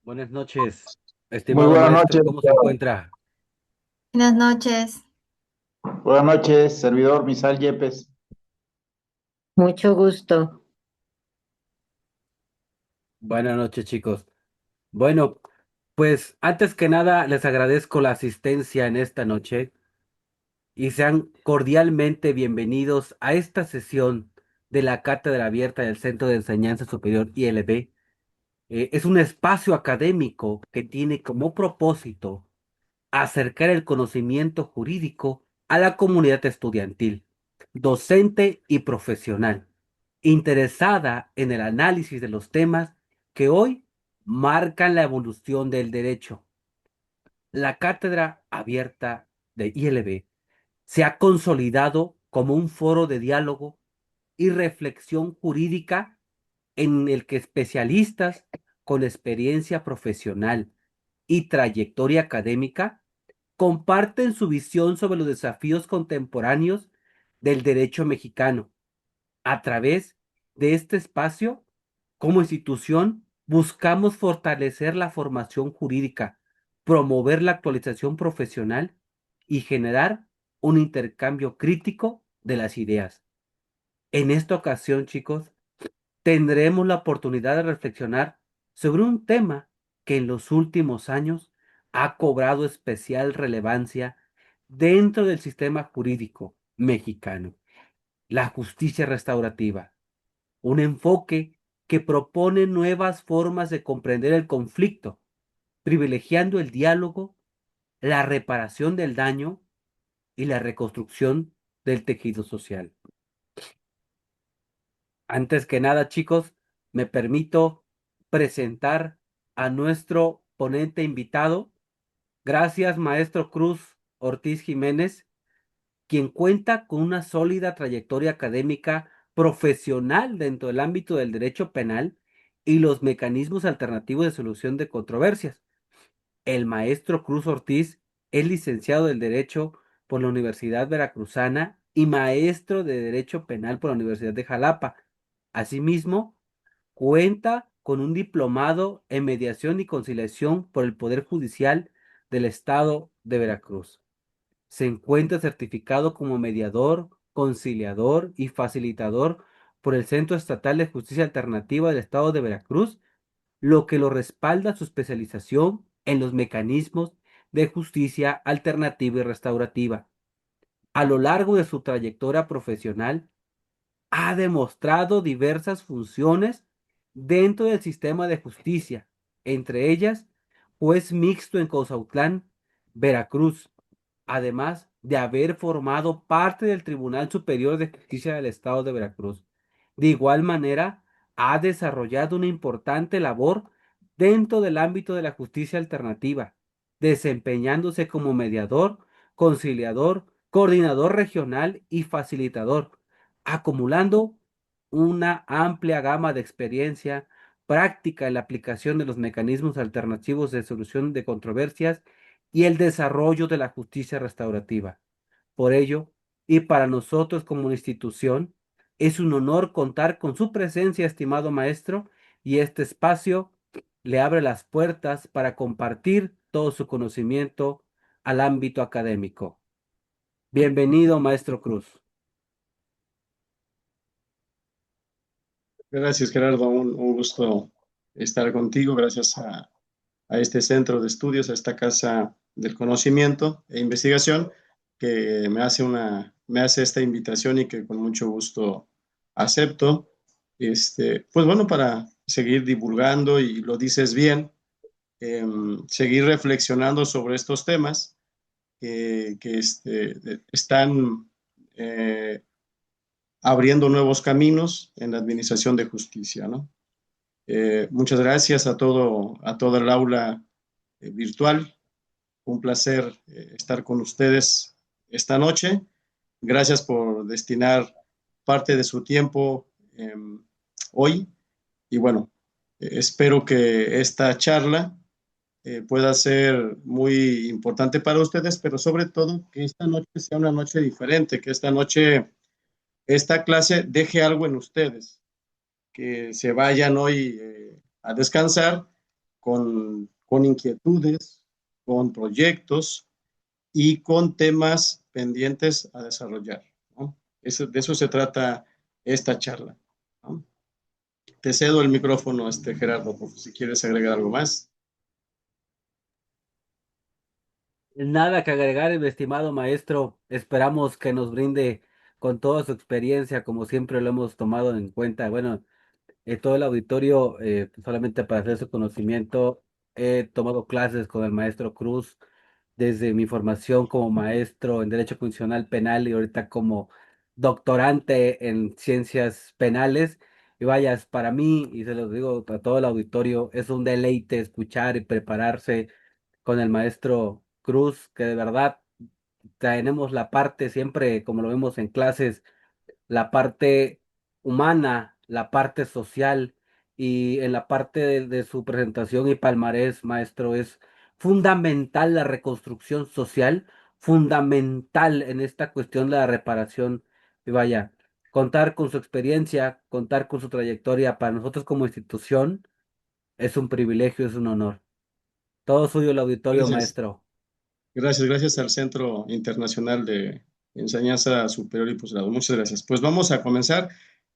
Buenas noches, Muy estimado buenas maestro, noches. ¿cómo se encuentra? Buenas noches. Buenas noches, servidor Misal Yepes. Mucho gusto. Buenas noches, chicos. Bueno, pues antes que nada les agradezco la asistencia en esta noche y sean cordialmente bienvenidos a esta sesión de la Cátedra Abierta del Centro de Enseñanza Superior ILB. Es un espacio académico que tiene como propósito acercar el conocimiento jurídico a la comunidad estudiantil, docente y profesional, interesada en el análisis de los temas que hoy marcan la evolución del derecho. La cátedra abierta de ILB se ha consolidado como un foro de diálogo y reflexión jurídica en el que especialistas con experiencia profesional y trayectoria académica comparten su visión sobre los desafíos contemporáneos del derecho mexicano. A través de este espacio, como institución, buscamos fortalecer la formación jurídica, promover la actualización profesional y generar un intercambio crítico de las ideas. En esta ocasión, chicos, tendremos la oportunidad de reflexionar sobre un tema que en los últimos años ha cobrado especial relevancia dentro del sistema jurídico mexicano, la justicia restaurativa, un enfoque que propone nuevas formas de comprender el conflicto, privilegiando el diálogo, la reparación del daño y la reconstrucción del tejido social. Antes que nada, chicos, me permito presentar a nuestro ponente invitado. Gracias, maestro Cruz Ortiz Jiménez, quien cuenta con una sólida trayectoria académica profesional dentro del ámbito del derecho penal y los mecanismos alternativos de solución de controversias. El maestro Cruz Ortiz es licenciado del Derecho por la Universidad Veracruzana y maestro de Derecho Penal por la Universidad de Jalapa. Asimismo, cuenta con un diplomado en mediación y conciliación por el Poder Judicial del Estado de Veracruz. Se encuentra certificado como mediador, conciliador y facilitador por el Centro Estatal de Justicia Alternativa del Estado de Veracruz, lo que lo respalda su especialización en los mecanismos de justicia alternativa y restaurativa. A lo largo de su trayectoria profesional, ha demostrado diversas funciones dentro del sistema de justicia, entre ellas juez mixto en Cozautlán, Veracruz, además de haber formado parte del Tribunal Superior de Justicia del Estado de Veracruz. De igual manera, ha desarrollado una importante labor dentro del ámbito de la justicia alternativa, desempeñándose como mediador, conciliador, coordinador regional y facilitador, acumulando una amplia gama de experiencia práctica en la aplicación de los mecanismos alternativos de solución de controversias y el desarrollo de la justicia restaurativa. Por ello, y para nosotros como una institución, es un honor contar con su presencia, estimado maestro, y este espacio le abre las puertas para compartir todo su conocimiento al ámbito académico. Bienvenido, maestro Cruz. Gracias, Gerardo. Un gusto estar contigo. Gracias a este centro de estudios, a esta casa del conocimiento e investigación que me hace esta invitación y que con mucho gusto acepto. Pues bueno, para seguir divulgando, y lo dices bien, seguir reflexionando sobre estos temas que están abriendo nuevos caminos en la administración de justicia, ¿no? Muchas gracias a todo el aula virtual. Un placer estar con ustedes esta noche. Gracias por destinar parte de su tiempo hoy. Y bueno, espero que esta charla pueda ser muy importante para ustedes, pero sobre todo que esta noche sea una noche diferente, que esta noche, esta clase deje algo en ustedes, que se vayan hoy a descansar con inquietudes, con proyectos y con temas pendientes a desarrollar, ¿no? De eso se trata esta charla, ¿no? Te cedo el micrófono, Gerardo, si quieres agregar algo más. Nada que agregar, mi estimado maestro. Esperamos que nos brinde con toda su experiencia, como siempre lo hemos tomado en cuenta. Bueno, todo el auditorio, solamente para hacer su conocimiento, he tomado clases con el maestro Cruz desde mi formación como maestro en Derecho Constitucional Penal y ahorita como doctorante en Ciencias Penales. Y vaya, para mí, y se los digo a todo el auditorio, es un deleite escuchar y prepararse con el maestro Cruz, que de verdad tenemos la parte siempre, como lo vemos en clases, la parte humana, la parte social y en la parte de su presentación y palmarés, maestro, es fundamental la reconstrucción social, fundamental en esta cuestión de la reparación. Y vaya, contar con su experiencia, contar con su trayectoria para nosotros como institución es un privilegio, es un honor. Todo suyo el auditorio, Gracias. maestro. Gracias al Centro Internacional de Enseñanza Superior y Posgrado. Muchas gracias. Pues vamos a comenzar.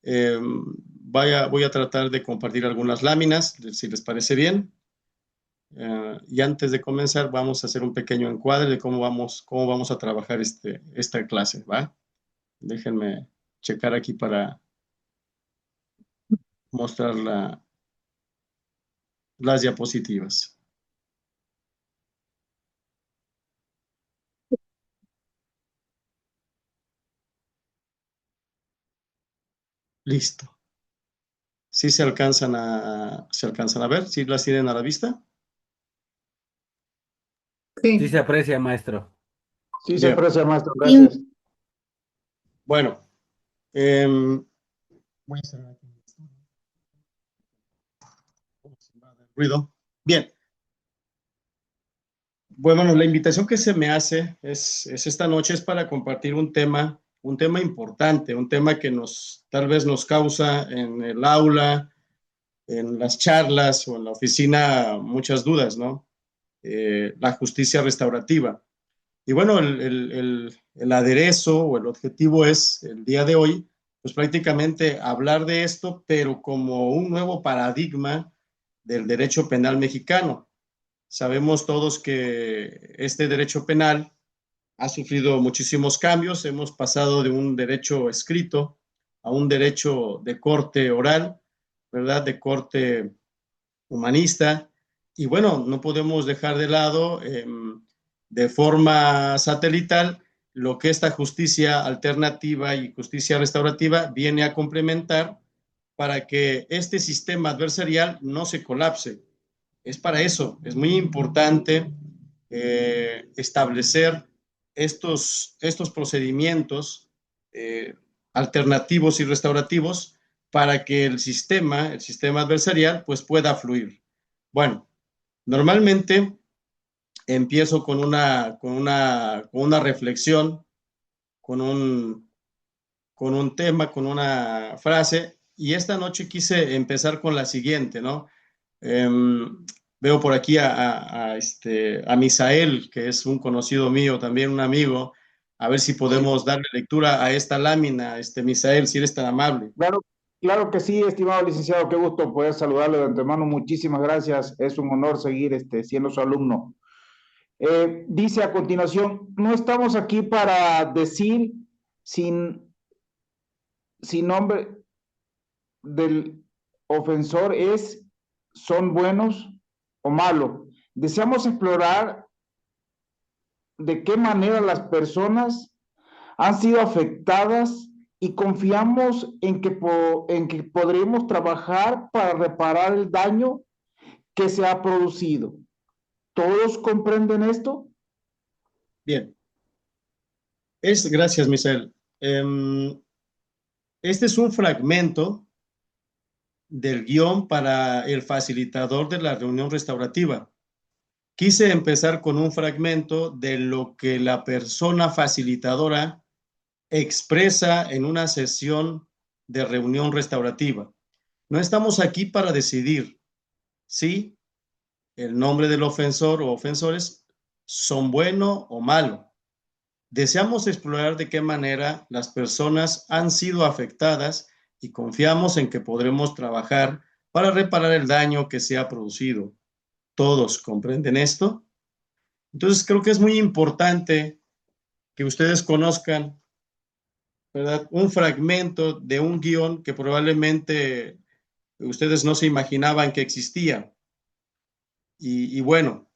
Voy a tratar de compartir algunas láminas, si les parece bien. Y antes de comenzar, vamos a hacer un pequeño encuadre de cómo vamos a trabajar esta clase, ¿va? Déjenme checar aquí para mostrar las diapositivas. Listo. ¿Sí se alcanzan a ver? ¿Sí las tienen a la vista? Sí se Sí. aprecia, maestro. Sí, se Bien. aprecia, maestro. Sí. Gracias. Bueno, voy a cerrar aquí el ruido. Bien. Bueno, la invitación que se me hace es esta noche es para compartir un tema importante, un tema que tal vez nos causa en el aula, en las charlas o en la oficina muchas dudas, ¿no? La justicia restaurativa. Y bueno, el aderezo o el objetivo es el día de hoy, pues prácticamente hablar de esto, pero como un nuevo paradigma del derecho penal mexicano. Sabemos todos que este derecho penal ha sufrido muchísimos cambios. Hemos pasado de un derecho escrito a un derecho de corte oral, ¿verdad? De corte humanista. Y bueno, no podemos dejar de lado de forma satelital lo que esta justicia alternativa y justicia restaurativa viene a complementar para que este sistema adversarial no se colapse. Es para eso, es muy importante establecer estos procedimientos alternativos y restaurativos para que el sistema adversarial, pues pueda fluir. Bueno, normalmente empiezo con una reflexión, con un tema, con una frase, y esta noche quise empezar con la siguiente, ¿no? Veo por aquí a Misael, que es un conocido mío, también un amigo, a ver si podemos darle lectura a esta lámina, Misael, si eres tan amable. Claro, claro que sí, estimado licenciado. Qué gusto poder saludarle de antemano. Muchísimas gracias. Es un honor seguir siendo su alumno. Dice a continuación, no estamos aquí para decir sin, sin nombre del ofensor son buenos o malos. Deseamos explorar de qué manera las personas han sido afectadas y confiamos en que podremos trabajar para reparar el daño que se ha producido. ¿Todos comprenden esto? Bien, gracias, Misael. Este es un fragmento del guión para el facilitador de la reunión restaurativa. Quise empezar con un fragmento de lo que la persona facilitadora expresa en una sesión de reunión restaurativa. No estamos aquí para decidir sí el nombre del ofensor o ofensores son bueno o malo. Deseamos explorar de qué manera las personas han sido afectadas y confiamos en que podremos trabajar para reparar el daño que se ha producido. ¿Todos comprenden esto? Entonces creo que es muy importante que ustedes conozcan, ¿verdad?, un fragmento de un guión que probablemente ustedes no se imaginaban que existía. Y bueno,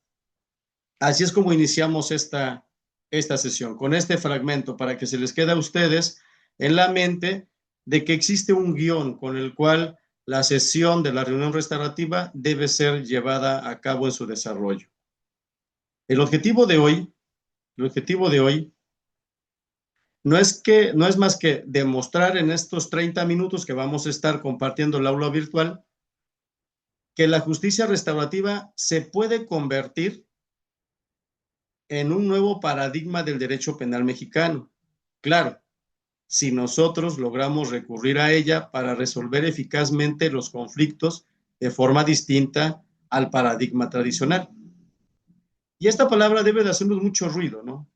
así es como iniciamos esta sesión, con este fragmento, para que se les quede a ustedes en la mente de que existe un guión con el cual la sesión de la reunión restaurativa debe ser llevada a cabo en su desarrollo. El objetivo de hoy no es más que demostrar en estos 30 minutos que vamos a estar compartiendo el aula virtual que la justicia restaurativa se puede convertir en un nuevo paradigma del derecho penal mexicano. Claro, si nosotros logramos recurrir a ella para resolver eficazmente los conflictos de forma distinta al paradigma tradicional. Y esta palabra debe de hacernos mucho ruido, ¿no?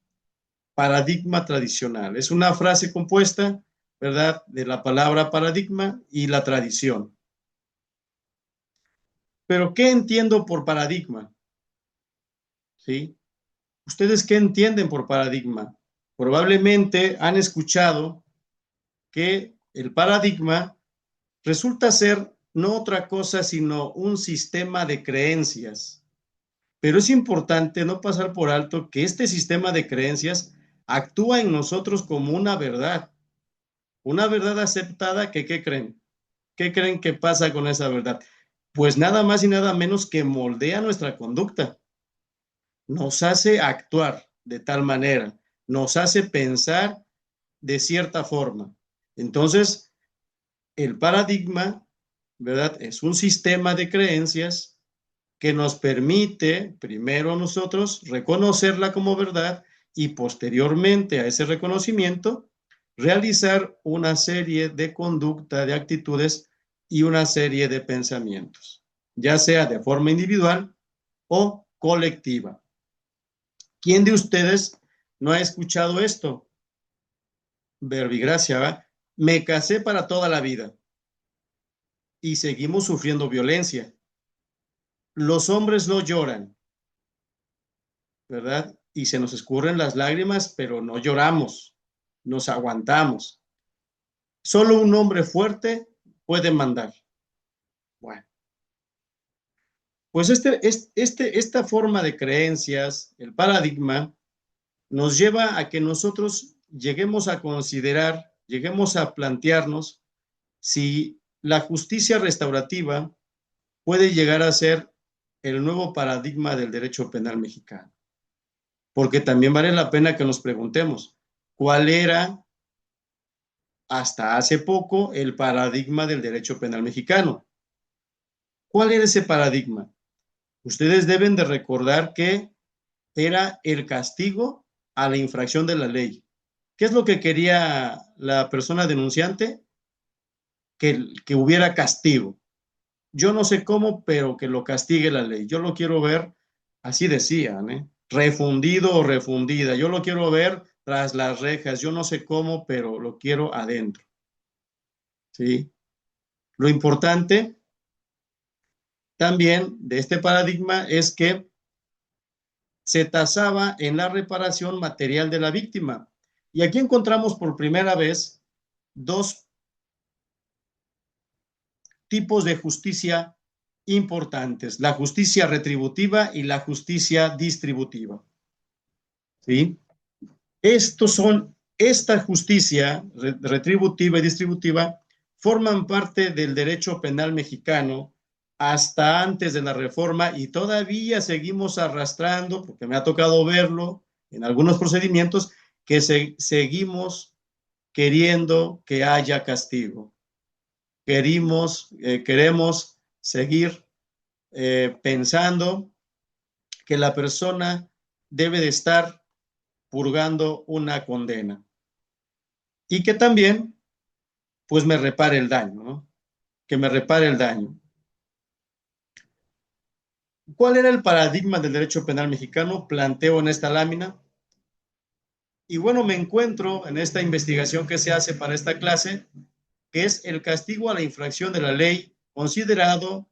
Paradigma tradicional. Es una frase compuesta, ¿verdad?, de la palabra paradigma y la tradición. Pero, ¿qué entiendo por paradigma? ¿Sí? ¿Ustedes qué entienden por paradigma? Probablemente han escuchado que el paradigma resulta ser no otra cosa sino un sistema de creencias. Pero es importante no pasar por alto que este sistema de creencias actúa en nosotros como una verdad aceptada que, ¿qué creen? ¿Qué creen que pasa con esa verdad? Pues nada más y nada menos que moldea nuestra conducta. Nos hace actuar de tal manera, nos hace pensar de cierta forma. Entonces, el paradigma, ¿verdad?, es un sistema de creencias que nos permite, primero nosotros, reconocerla como verdad y posteriormente a ese reconocimiento, realizar una serie de conducta, de actitudes y una serie de pensamientos, ya sea de forma individual o colectiva. ¿Quién de ustedes no ha escuchado esto? Verbigracia, ¿verdad? Me casé para toda la vida y seguimos sufriendo violencia. Los hombres no lloran, ¿verdad? Y se nos escurren las lágrimas, pero no lloramos, nos aguantamos. Solo un hombre fuerte puede mandar. Bueno, pues esta forma de creencias, el paradigma, nos lleva a que nosotros lleguemos a considerar, lleguemos a plantearnos si la justicia restaurativa puede llegar a ser el nuevo paradigma del derecho penal mexicano. Porque también vale la pena que nos preguntemos, ¿cuál era hasta hace poco el paradigma del derecho penal mexicano? ¿Cuál era ese paradigma? Ustedes deben de recordar que era el castigo a la infracción de la ley. ¿Qué es lo que quería la persona denunciante? Que hubiera castigo. Yo no sé cómo, pero que lo castigue la ley. Yo lo quiero ver, así decían, refundido o refundida. Yo lo quiero ver tras las rejas. Yo no sé cómo, pero lo quiero adentro. ¿Sí? Lo importante también de este paradigma es que se tasaba en la reparación material de la víctima. Y aquí encontramos por primera vez dos tipos de justicia importantes, la justicia retributiva y la justicia distributiva. ¿Sí? Esta justicia retributiva y distributiva forman parte del derecho penal mexicano hasta antes de la reforma y todavía seguimos arrastrando, porque me ha tocado verlo en algunos procedimientos, que seguimos queriendo que haya castigo. Queremos seguir pensando que la persona debe de estar purgando una condena y que también pues me repare el daño, ¿no? Que me repare el daño. ¿Cuál era el paradigma del derecho penal mexicano? Planteo en esta lámina. Y bueno, me encuentro en esta investigación que se hace para esta clase, que es el castigo a la infracción de la ley, considerado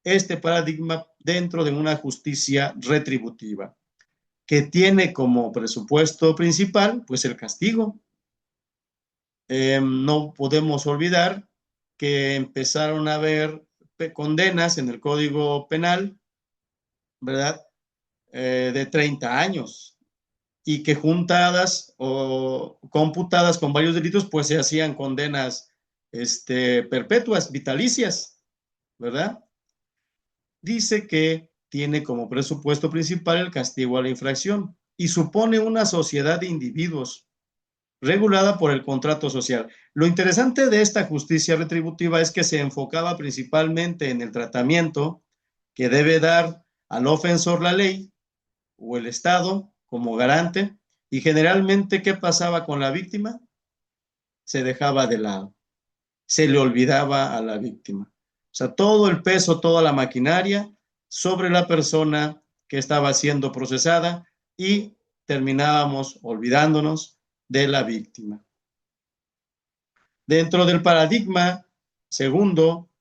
este paradigma dentro de una justicia retributiva, que tiene como presupuesto principal, pues el castigo. No podemos olvidar que empezaron a haber condenas en el Código Penal, ¿verdad? De 30 años, y que juntadas o computadas con varios delitos, pues se hacían condenas perpetuas, vitalicias, ¿verdad? Dice que tiene como presupuesto principal el castigo a la infracción y supone una sociedad de individuos regulada por el contrato social. Lo interesante de esta justicia retributiva es que se enfocaba principalmente en el tratamiento que debe dar al ofensor la ley o el Estado como garante, y generalmente, ¿qué pasaba con la víctima? Se dejaba de lado, se le olvidaba a la víctima. O sea, todo el peso, toda la maquinaria sobre la persona que estaba siendo procesada y terminábamos olvidándonos de la víctima. Dentro del paradigma segundo,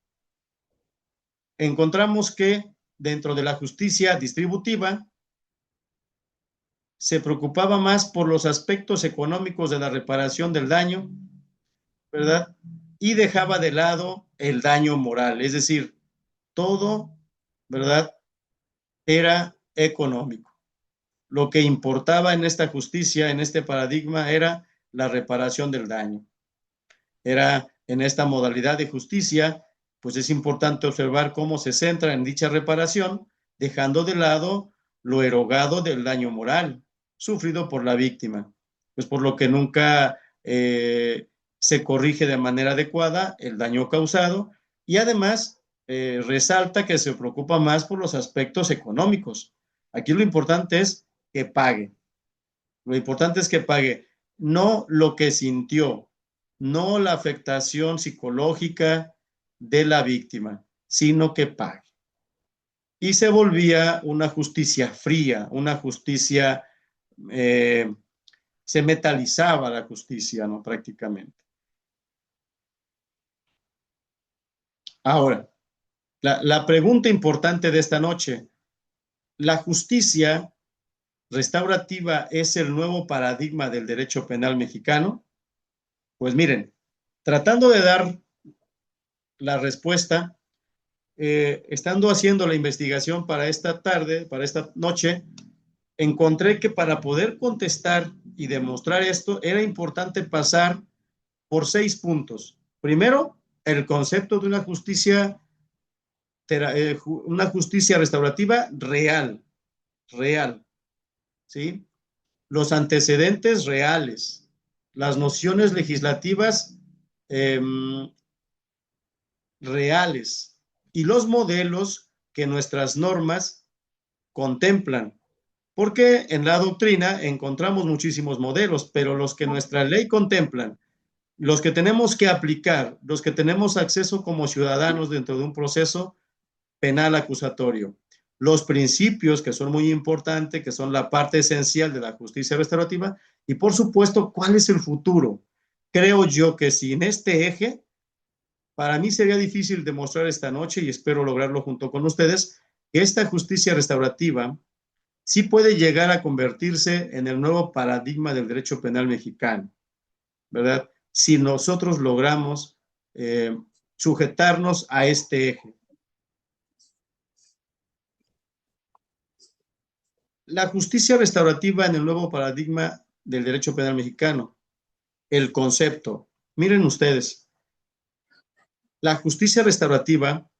encontramos que dentro de la justicia distributiva se preocupaba más por los aspectos económicos de la reparación del daño, ¿verdad? Y dejaba de lado el daño moral, es decir, todo, ¿verdad? Era económico. Lo que importaba en esta justicia, en este paradigma, era la reparación del daño. Era en esta modalidad de justicia, pues es importante observar cómo se centra en dicha reparación, dejando de lado lo erogado del daño moral sufrido por la víctima, pues por lo que nunca se corrige de manera adecuada el daño causado, y además resalta que se preocupa más por los aspectos económicos. Aquí lo importante es que pague. Lo importante es que pague, no lo que sintió, no la afectación psicológica de la víctima, sino que pague. Y se volvía una justicia fría, una justicia, se metalizaba la justicia, ¿no? Prácticamente. Ahora, la pregunta importante de esta noche, ¿la justicia restaurativa es el nuevo paradigma del derecho penal mexicano? Pues miren, tratando de dar la respuesta, estando haciendo la investigación para esta tarde, para esta noche, encontré que para poder contestar y demostrar esto, era importante pasar por 6 puntos. Primero, el concepto de una justicia restaurativa real, ¿sí? Los antecedentes reales, las nociones legislativas reales y los modelos que nuestras normas contemplan. Porque en la doctrina encontramos muchísimos modelos, pero los que nuestra ley contemplan, los que tenemos que aplicar, los que tenemos acceso como ciudadanos dentro de un proceso penal acusatorio, los principios que son muy importantes, que son la parte esencial de la justicia restaurativa, y por supuesto, ¿cuál es el futuro? Creo yo que si en este eje, para mí sería difícil demostrar esta noche, y espero lograrlo junto con ustedes, que esta justicia restaurativa sí puede llegar a convertirse en el nuevo paradigma del derecho penal mexicano, ¿verdad? Si nosotros logramos sujetarnos a este eje. La justicia restaurativa en el nuevo paradigma del derecho penal mexicano. El concepto. Miren ustedes, la justicia restaurativa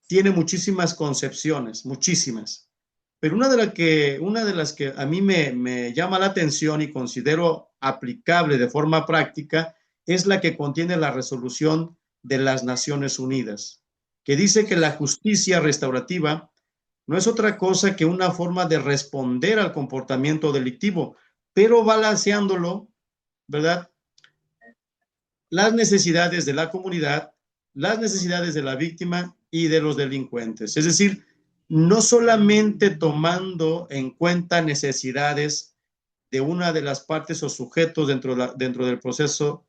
tiene muchísimas concepciones, muchísimas. Pero una de las que a mí me llama la atención y considero aplicable de forma práctica es la que contiene la resolución de las Naciones Unidas, que dice que la justicia restaurativa no es otra cosa que una forma de responder al comportamiento delictivo, pero balanceándolo, ¿verdad? Las necesidades de la comunidad, las necesidades de la víctima y de los delincuentes. Es decir, no solamente tomando en cuenta necesidades de una de las partes o sujetos dentro del proceso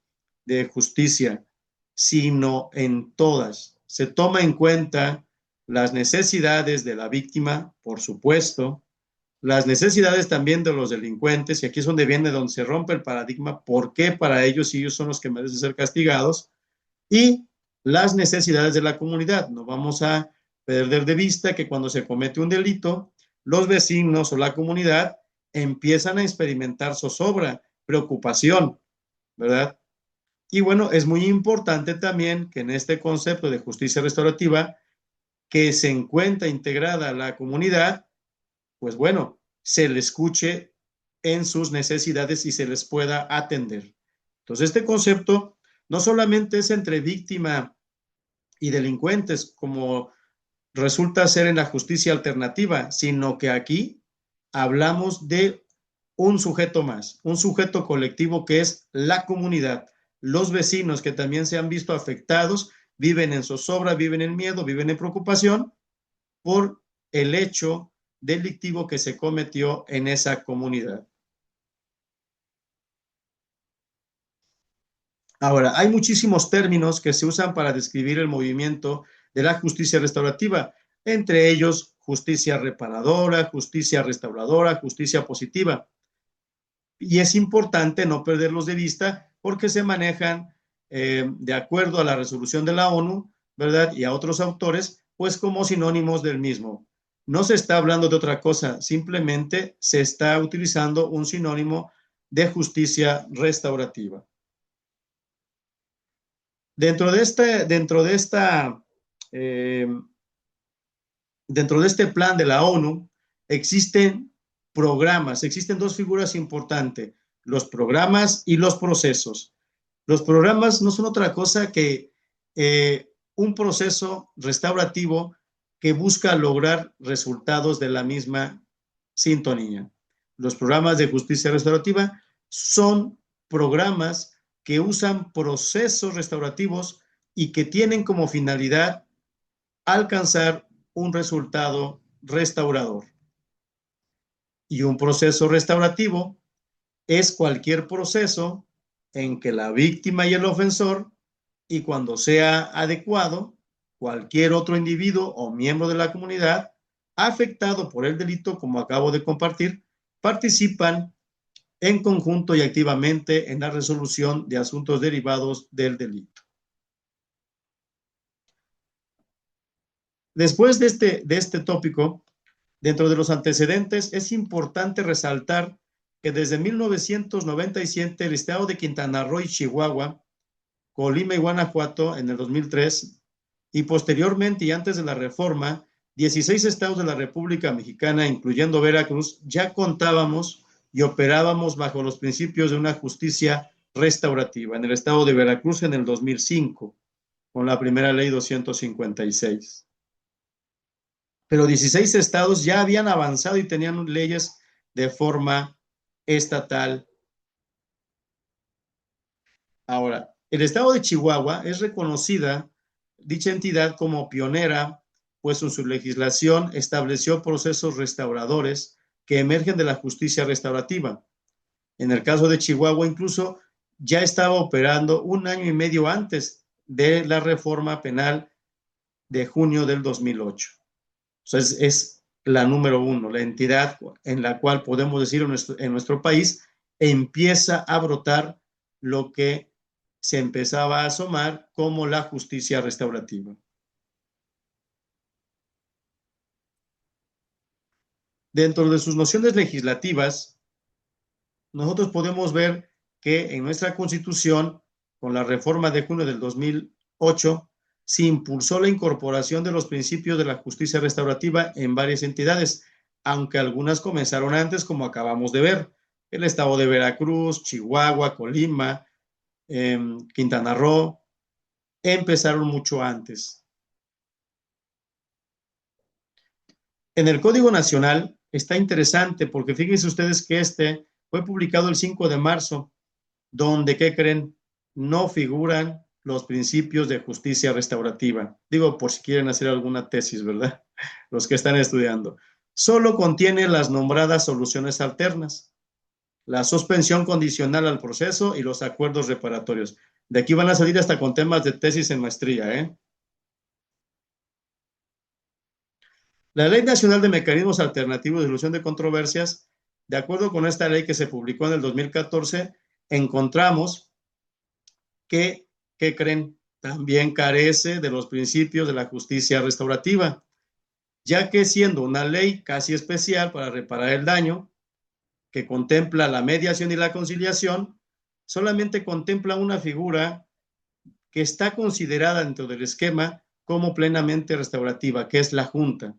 de justicia, sino en todas. Se toma en cuenta las necesidades de la víctima, por supuesto, las necesidades también de los delincuentes, y aquí es donde se rompe el paradigma, por qué para ellos, y ellos son los que merecen ser castigados, y las necesidades de la comunidad. No vamos a perder de vista que cuando se comete un delito, los vecinos o la comunidad empiezan a experimentar zozobra, preocupación, ¿verdad? Y bueno, es muy importante también que en este concepto de justicia restaurativa, que se encuentra integrada la comunidad, pues bueno, se le escuche en sus necesidades y se les pueda atender. Entonces, este concepto no solamente es entre víctima y delincuentes, como resulta ser en la justicia alternativa, sino que aquí hablamos de un sujeto más, un sujeto colectivo que es la comunidad, los vecinos que también se han visto afectados, viven en zozobra, viven en miedo, viven en preocupación por el hecho delictivo que se cometió en esa comunidad. Ahora, hay muchísimos términos que se usan para describir el movimiento de la justicia restaurativa, entre ellos justicia reparadora, justicia restauradora, justicia positiva. Y es importante no perderlos de vista porque se manejan de acuerdo a la resolución de la ONU, ¿verdad? Y a otros autores, pues como sinónimos del mismo. No se está hablando de otra cosa, simplemente se está utilizando un sinónimo de justicia restaurativa. Dentro de este plan de la ONU existen programas, existen dos figuras importantes, los programas y los procesos. Los programas no son otra cosa que un proceso restaurativo que busca lograr resultados de la misma sintonía. Los programas de justicia restaurativa son programas que usan procesos restaurativos y que tienen como finalidad alcanzar un resultado restaurador. Y un proceso restaurativo es cualquier proceso en que la víctima y el ofensor, y cuando sea adecuado, cualquier otro individuo o miembro de la comunidad afectado por el delito, como acabo de compartir, participan en conjunto y activamente en la resolución de asuntos derivados del delito. Después de este tópico, dentro de los antecedentes, es importante resaltar que desde 1997 el estado de Quintana Roo y Chihuahua, Colima y Guanajuato en el 2003, y posteriormente y antes de la reforma, 16 estados de la República Mexicana, incluyendo Veracruz, ya contábamos y operábamos bajo los principios de una justicia restaurativa. En el estado de Veracruz en el 2005, con la primera ley 256. Pero 16 estados ya habían avanzado y tenían leyes de forma estatal. Ahora, el estado de Chihuahua es reconocida dicha entidad como pionera, pues en su legislación estableció procesos restauradores que emergen de la justicia restaurativa. En el caso de Chihuahua, incluso ya estaba operando un año y medio antes de la reforma penal de junio del 2008. Entonces, es la número uno, la entidad en la cual podemos decir en nuestro país empieza a brotar lo que se empezaba a asomar como la justicia restaurativa. Dentro de sus nociones legislativas, nosotros podemos ver que en nuestra Constitución, con la reforma de junio del 2008, se impulsó la incorporación de los principios de la justicia restaurativa en varias entidades, aunque algunas comenzaron antes, como acabamos de ver. El estado de Veracruz, Chihuahua, Colima, Quintana Roo, empezaron mucho antes. En el Código Nacional está interesante porque fíjense ustedes que fue publicado el 5 de marzo, donde, ¿qué creen? No figuran los principios de justicia restaurativa. Digo, por si quieren hacer alguna tesis, ¿verdad? Los que están estudiando. Solo contiene las nombradas soluciones alternas, la suspensión condicional al proceso y los acuerdos reparatorios. De aquí van a salir hasta con temas de tesis en maestría, ¿eh? La Ley Nacional de Mecanismos Alternativos de Solución de Controversias, de acuerdo con esta ley que se publicó en el 2014, encontramos que, ¿qué creen? También carece de los principios de la justicia restaurativa, ya que siendo una ley casi especial para reparar el daño, que contempla la mediación y la conciliación, solamente contempla una figura que está considerada dentro del esquema como plenamente restaurativa, que es la Junta.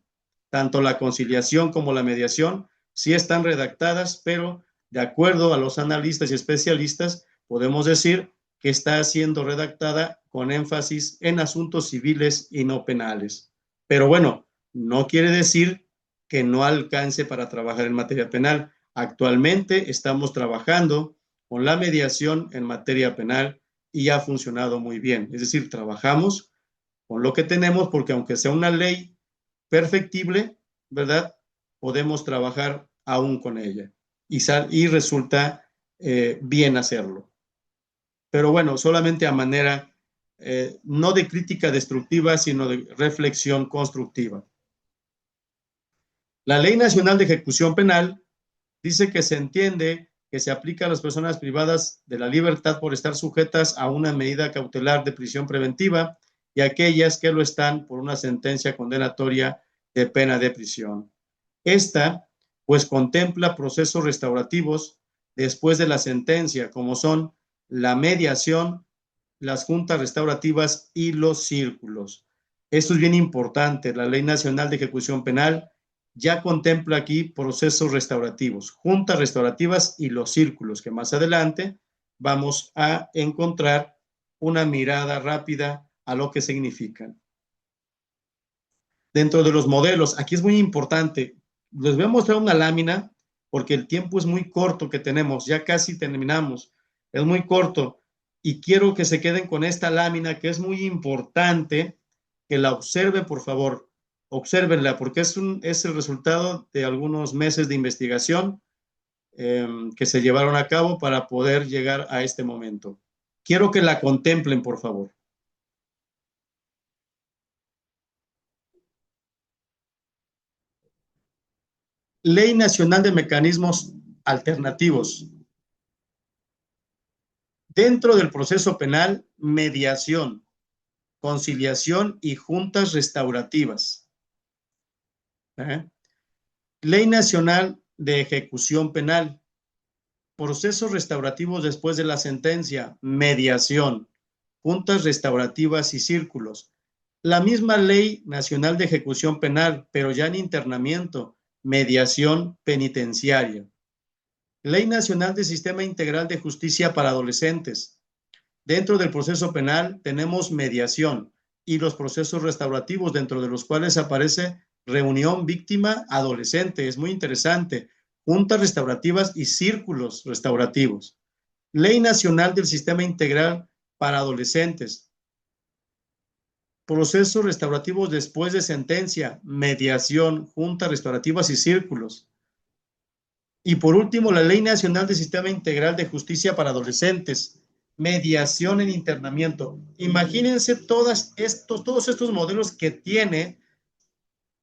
Tanto la conciliación como la mediación sí están redactadas, pero de acuerdo a los analistas y especialistas, podemos decir que está siendo redactada con énfasis en asuntos civiles y no penales. Pero bueno, no quiere decir que no alcance para trabajar en materia penal. Actualmente estamos trabajando con la mediación en materia penal y ha funcionado muy bien. Es decir, trabajamos con lo que tenemos porque aunque sea una ley perfectible, ¿verdad? Podemos trabajar aún con ella y resulta bien hacerlo. Pero bueno, solamente a manera no de crítica destructiva, sino de reflexión constructiva. La Ley Nacional de Ejecución Penal dice que se entiende que se aplica a las personas privadas de la libertad por estar sujetas a una medida cautelar de prisión preventiva y aquellas que lo están por una sentencia condenatoria de pena de prisión. Esta, pues, contempla procesos restaurativos después de la sentencia, como son la mediación, las juntas restaurativas y los círculos. Esto es bien importante. La Ley Nacional de Ejecución Penal ya contempla aquí procesos restaurativos, juntas restaurativas y los círculos, que más adelante vamos a encontrar una mirada rápida a lo que significan. Dentro de los modelos, aquí es muy importante, les voy a mostrar una lámina porque el tiempo es muy corto que tenemos, ya casi terminamos, es muy corto y quiero que se queden con esta lámina que es muy importante, que la observen por favor. Obsérvenla porque es el resultado de algunos meses de investigación que se llevaron a cabo para poder llegar a este momento. Quiero que la contemplen, por favor. Ley Nacional de Mecanismos Alternativos. Dentro del proceso penal, mediación, conciliación y juntas restaurativas. Ley Nacional de Ejecución Penal. Procesos restaurativos después de la sentencia, mediación, juntas restaurativas y círculos. La misma Ley Nacional de Ejecución Penal, pero ya en internamiento, mediación penitenciaria. Ley Nacional de Sistema Integral de Justicia para Adolescentes. Dentro del proceso penal tenemos mediación y los procesos restaurativos, dentro de los cuales aparece reunión víctima-adolescente. Es muy interesante. Juntas restaurativas y círculos restaurativos. Ley Nacional del Sistema Integral para Adolescentes. Procesos restaurativos después de sentencia, mediación, juntas restaurativas y círculos. Y por último, la Ley Nacional del Sistema Integral de Justicia para Adolescentes, mediación en internamiento. Imagínense todos estos modelos que tiene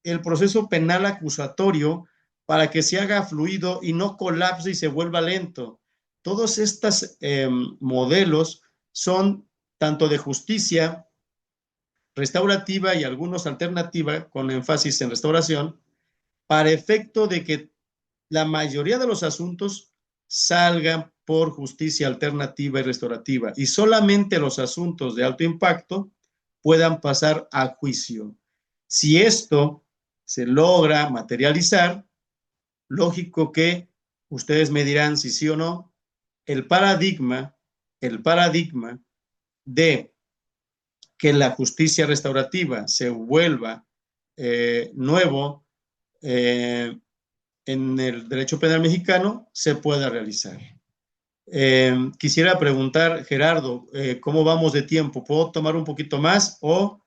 el proceso penal acusatorio para que se haga fluido y no colapse y se vuelva lento. Todos estos modelos son tanto de justicia restaurativa y algunos alternativa, con énfasis en restauración, para efecto de que la mayoría de los asuntos salgan por justicia alternativa y restaurativa y solamente los asuntos de alto impacto puedan pasar a juicio. Si esto se logra materializar, lógico que ustedes me dirán si sí o no, el paradigma de que la justicia restaurativa se vuelva nuevo en el derecho penal mexicano se pueda realizar. Quisiera preguntar, Gerardo, ¿cómo vamos de tiempo? ¿Puedo tomar un poquito más o,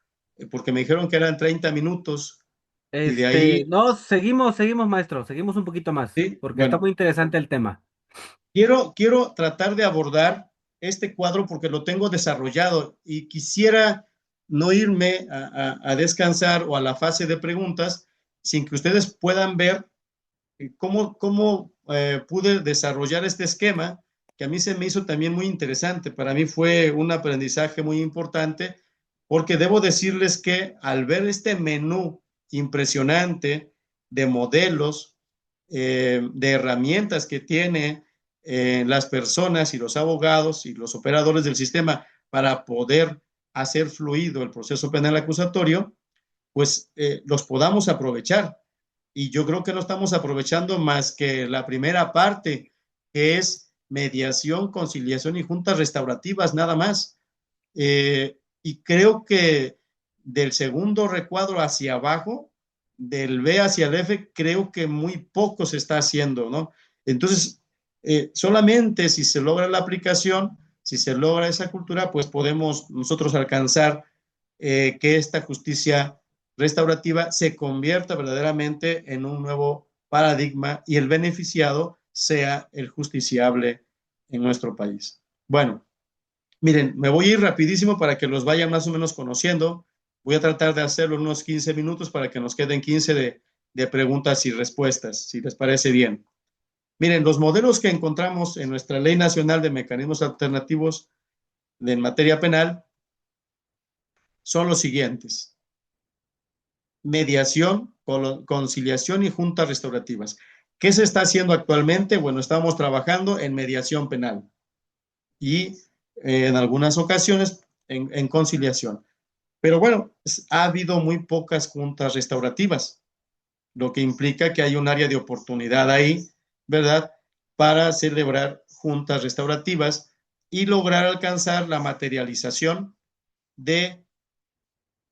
porque me dijeron que eran 30 minutos y de ahí, No, seguimos, maestro, seguimos un poquito más, sí, porque está bueno, muy interesante el tema. quiero tratar de abordar este cuadro porque lo tengo desarrollado y quisiera no irme a descansar o a la fase de preguntas sin que ustedes puedan ver cómo pude desarrollar este esquema, que a mí se me hizo también muy interesante. Para mí fue un aprendizaje muy importante, porque debo decirles que al ver este menú impresionante de modelos, de herramientas que tiene las personas y los abogados y los operadores del sistema para poder hacer fluido el proceso penal acusatorio, pues los podamos aprovechar. Y yo creo que no estamos aprovechando más que la primera parte, que es mediación, conciliación y juntas restaurativas, nada más. Y creo que del segundo recuadro hacia abajo, del B hacia el F, creo que muy poco se está haciendo, ¿no? Entonces, solamente si se logra la aplicación, si se logra esa cultura, pues podemos nosotros alcanzar que esta justicia restaurativa se convierta verdaderamente en un nuevo paradigma y el beneficiado sea el justiciable en nuestro país. Bueno, miren, me voy a ir rapidísimo para que los vayan más o menos conociendo. Voy a tratar de hacerlo en unos 15 minutos para que nos queden 15 de preguntas y respuestas, si les parece bien. Miren, los modelos que encontramos en nuestra Ley Nacional de Mecanismos Alternativos en materia penal son los siguientes: mediación, conciliación y juntas restaurativas. ¿Qué se está haciendo actualmente? Bueno, estamos trabajando en mediación penal y en algunas ocasiones en conciliación. Pero bueno, ha habido muy pocas juntas restaurativas, lo que implica que hay un área de oportunidad ahí, ¿verdad?, para celebrar juntas restaurativas y lograr alcanzar la materialización de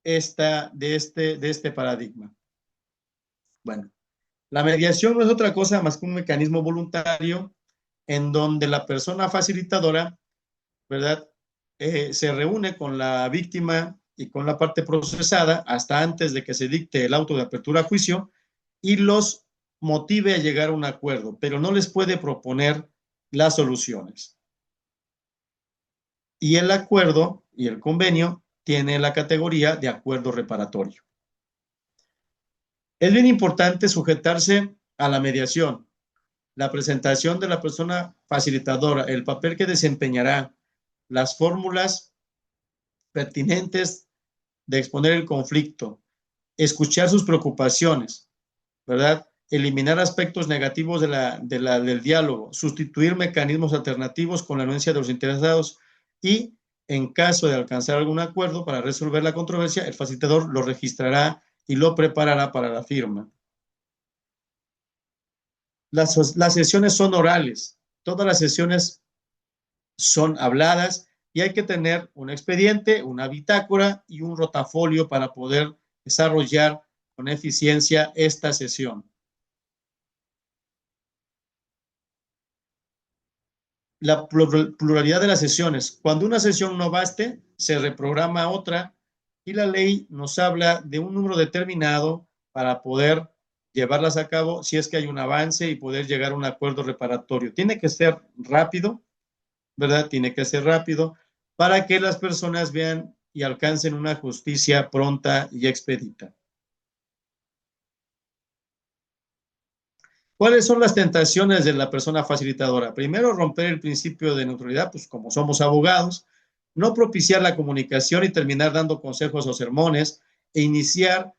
este paradigma. Bueno, la mediación no es otra cosa más que un mecanismo voluntario en donde la persona facilitadora, ¿verdad?, se reúne con la víctima y con la parte procesada hasta antes de que se dicte el auto de apertura a juicio y los motive a llegar a un acuerdo, pero no les puede proponer las soluciones. Y el acuerdo y el convenio tiene la categoría de acuerdo reparatorio. Es bien importante sujetarse a la mediación, la presentación de la persona facilitadora, el papel que desempeñará, las fórmulas pertinentes de exponer el conflicto, escuchar sus preocupaciones, ¿verdad? Eliminar aspectos negativos del diálogo, sustituir mecanismos alternativos con la anuencia de los interesados y, en caso de alcanzar algún acuerdo para resolver la controversia, el facilitador lo registrará y lo preparará para la firma. Las sesiones son orales, todas las sesiones son habladas y hay que tener un expediente, una bitácora y un rotafolio para poder desarrollar con eficiencia esta sesión. La pluralidad de las sesiones. Cuando una sesión no baste, se reprograma otra y la ley nos habla de un número determinado para poder llevarlas a cabo si es que hay un avance y poder llegar a un acuerdo reparatorio. Tiene que ser rápido, ¿verdad? Tiene que ser rápido para que las personas vean y alcancen una justicia pronta y expedita. ¿Cuáles son las tentaciones de la persona facilitadora? Primero, romper el principio de neutralidad, pues como somos abogados, no propiciar la comunicación y terminar dando consejos o sermones, e iniciar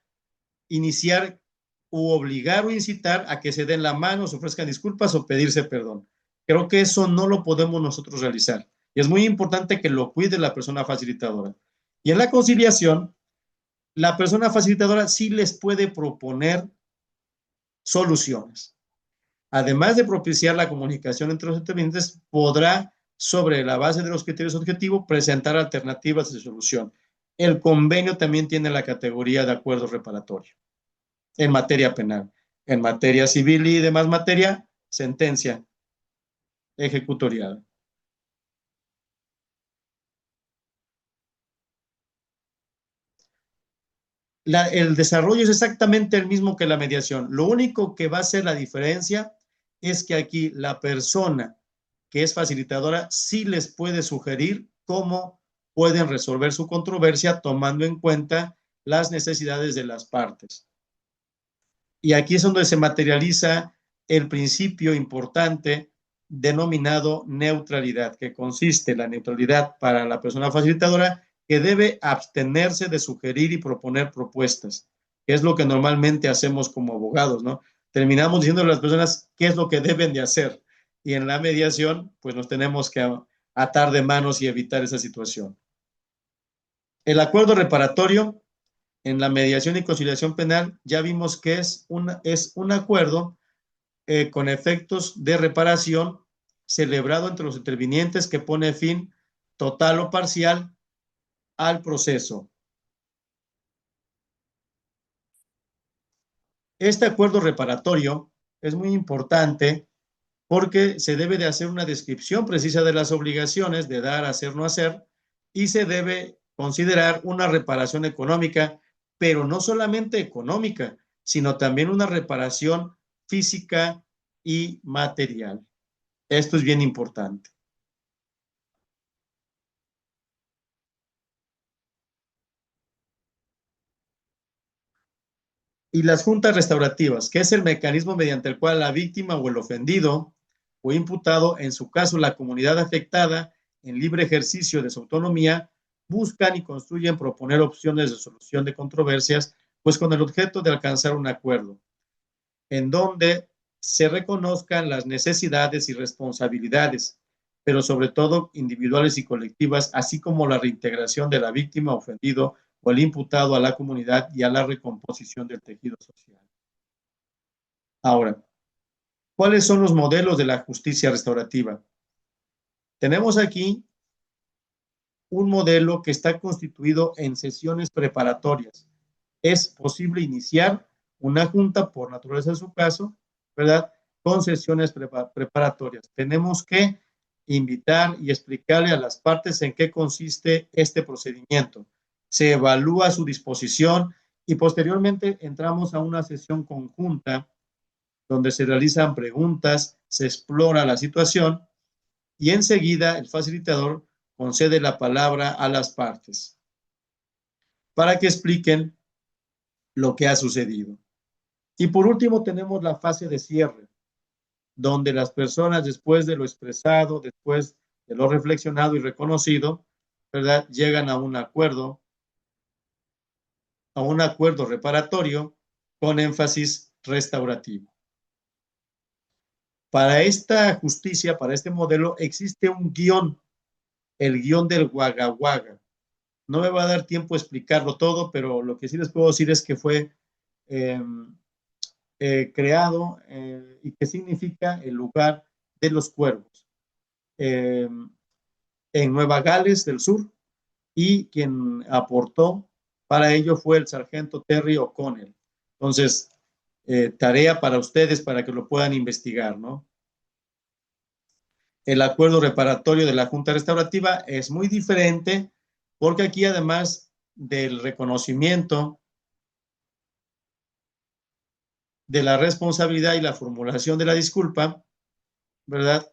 u obligar o incitar a que se den la mano, se ofrezcan disculpas o pedirse perdón. Creo que eso no lo podemos nosotros realizar. Y es muy importante que lo cuide la persona facilitadora. Y en la conciliación, la persona facilitadora sí les puede proponer soluciones. Además de propiciar la comunicación entre los intervinientes, podrá, sobre la base de los criterios objetivos, presentar alternativas de solución. El convenio también tiene la categoría de acuerdo reparatorio en materia penal. En materia civil y demás materia, sentencia ejecutoriada. el desarrollo es exactamente el mismo que la mediación. Lo único que va a hacer la diferencia es que aquí la persona que es facilitadora sí les puede sugerir cómo pueden resolver su controversia tomando en cuenta las necesidades de las partes. Y aquí es donde se materializa el principio importante denominado neutralidad, que consiste en la neutralidad para la persona facilitadora, que debe abstenerse de sugerir y proponer propuestas, que es lo que normalmente hacemos como abogados, ¿no? Terminamos diciendo a las personas qué es lo que deben de hacer, y en la mediación, pues nos tenemos que atar de manos y evitar esa situación. El acuerdo reparatorio en la mediación y conciliación penal ya vimos que es un acuerdo con efectos de reparación celebrado entre los intervinientes que pone fin total o parcial al proceso. Este acuerdo reparatorio es muy importante porque se debe de hacer una descripción precisa de las obligaciones de dar, hacer, no hacer, y se debe considerar una reparación económica, pero no solamente económica, sino también una reparación física y material. Esto es bien importante. Y las juntas restaurativas, que es el mecanismo mediante el cual la víctima o el ofendido o imputado, en su caso la comunidad afectada, en libre ejercicio de su autonomía, buscan y construyen proponer opciones de solución de controversias, pues con el objeto de alcanzar un acuerdo, en donde se reconozcan las necesidades y responsabilidades, pero sobre todo individuales y colectivas, así como la reintegración de la víctima ofendido o el imputado a la comunidad y a la recomposición del tejido social. Ahora, ¿cuáles son los modelos de la justicia restaurativa? Tenemos aquí un modelo que está constituido en sesiones preparatorias. Es posible iniciar una junta, por naturaleza de su caso, ¿verdad?, con sesiones preparatorias. Tenemos que invitar y explicarle a las partes en qué consiste este procedimiento. Se evalúa su disposición y posteriormente entramos a una sesión conjunta donde se realizan preguntas, se explora la situación y enseguida el facilitador concede la palabra a las partes para que expliquen lo que ha sucedido. Y por último tenemos la fase de cierre, donde las personas, después de lo expresado, después de lo reflexionado y reconocido, ¿verdad?, llegan a un acuerdo reparatorio con énfasis restaurativo. Para esta justicia, para este modelo, existe un guión, el guión del Wagga Wagga. No me va a dar tiempo a explicarlo todo, pero lo que sí les puedo decir es que fue creado y que significa el lugar de los cuervos en Nueva Gales del Sur, y quien aportó para ello fue el sargento Terry O'Connell. Entonces, tarea para ustedes para que lo puedan investigar, ¿no? El acuerdo reparatorio de la Junta Restaurativa es muy diferente porque aquí, además del reconocimiento de la responsabilidad y la formulación de la disculpa, ¿verdad?,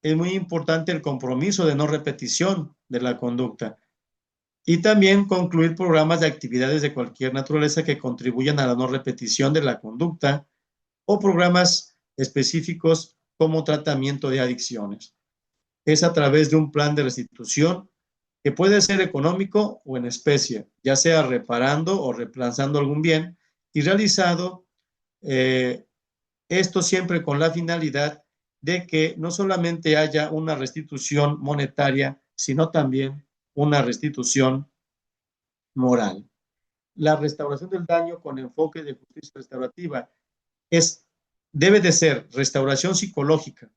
es muy importante el compromiso de no repetición de la conducta y también concluir programas de actividades de cualquier naturaleza que contribuyan a la no repetición de la conducta o programas específicos como tratamiento de adicciones. Es a través de un plan de restitución que puede ser económico o en especie, ya sea reparando o reemplazando algún bien, y realizado esto siempre con la finalidad de que no solamente haya una restitución monetaria, sino también una restitución moral. La restauración del daño con enfoque de justicia restaurativa debe de ser restauración psicológica,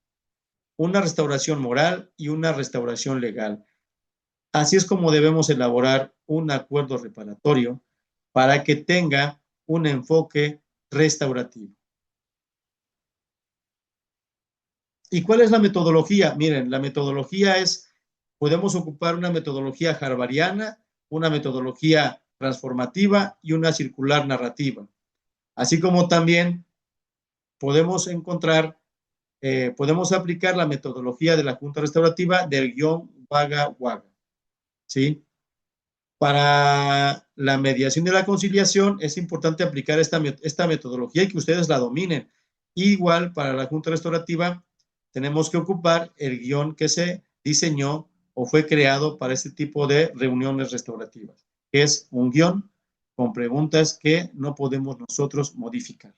una restauración moral y una restauración legal. Así es como debemos elaborar un acuerdo reparatorio para que tenga un enfoque restaurativo. ¿Y cuál es la metodología? Miren, la metodología podemos ocupar una metodología harvariana, una metodología transformativa y una circular narrativa. Así como también podemos encontrar, podemos aplicar la metodología de la Junta Restaurativa del guión Wagga Wagga, ¿sí? Para la mediación de la conciliación es importante aplicar esta metodología y que ustedes la dominen. Igual para la Junta Restaurativa tenemos que ocupar el guión que se diseñó o fue creado para este tipo de reuniones restaurativas, que es un guión con preguntas que no podemos nosotros modificar.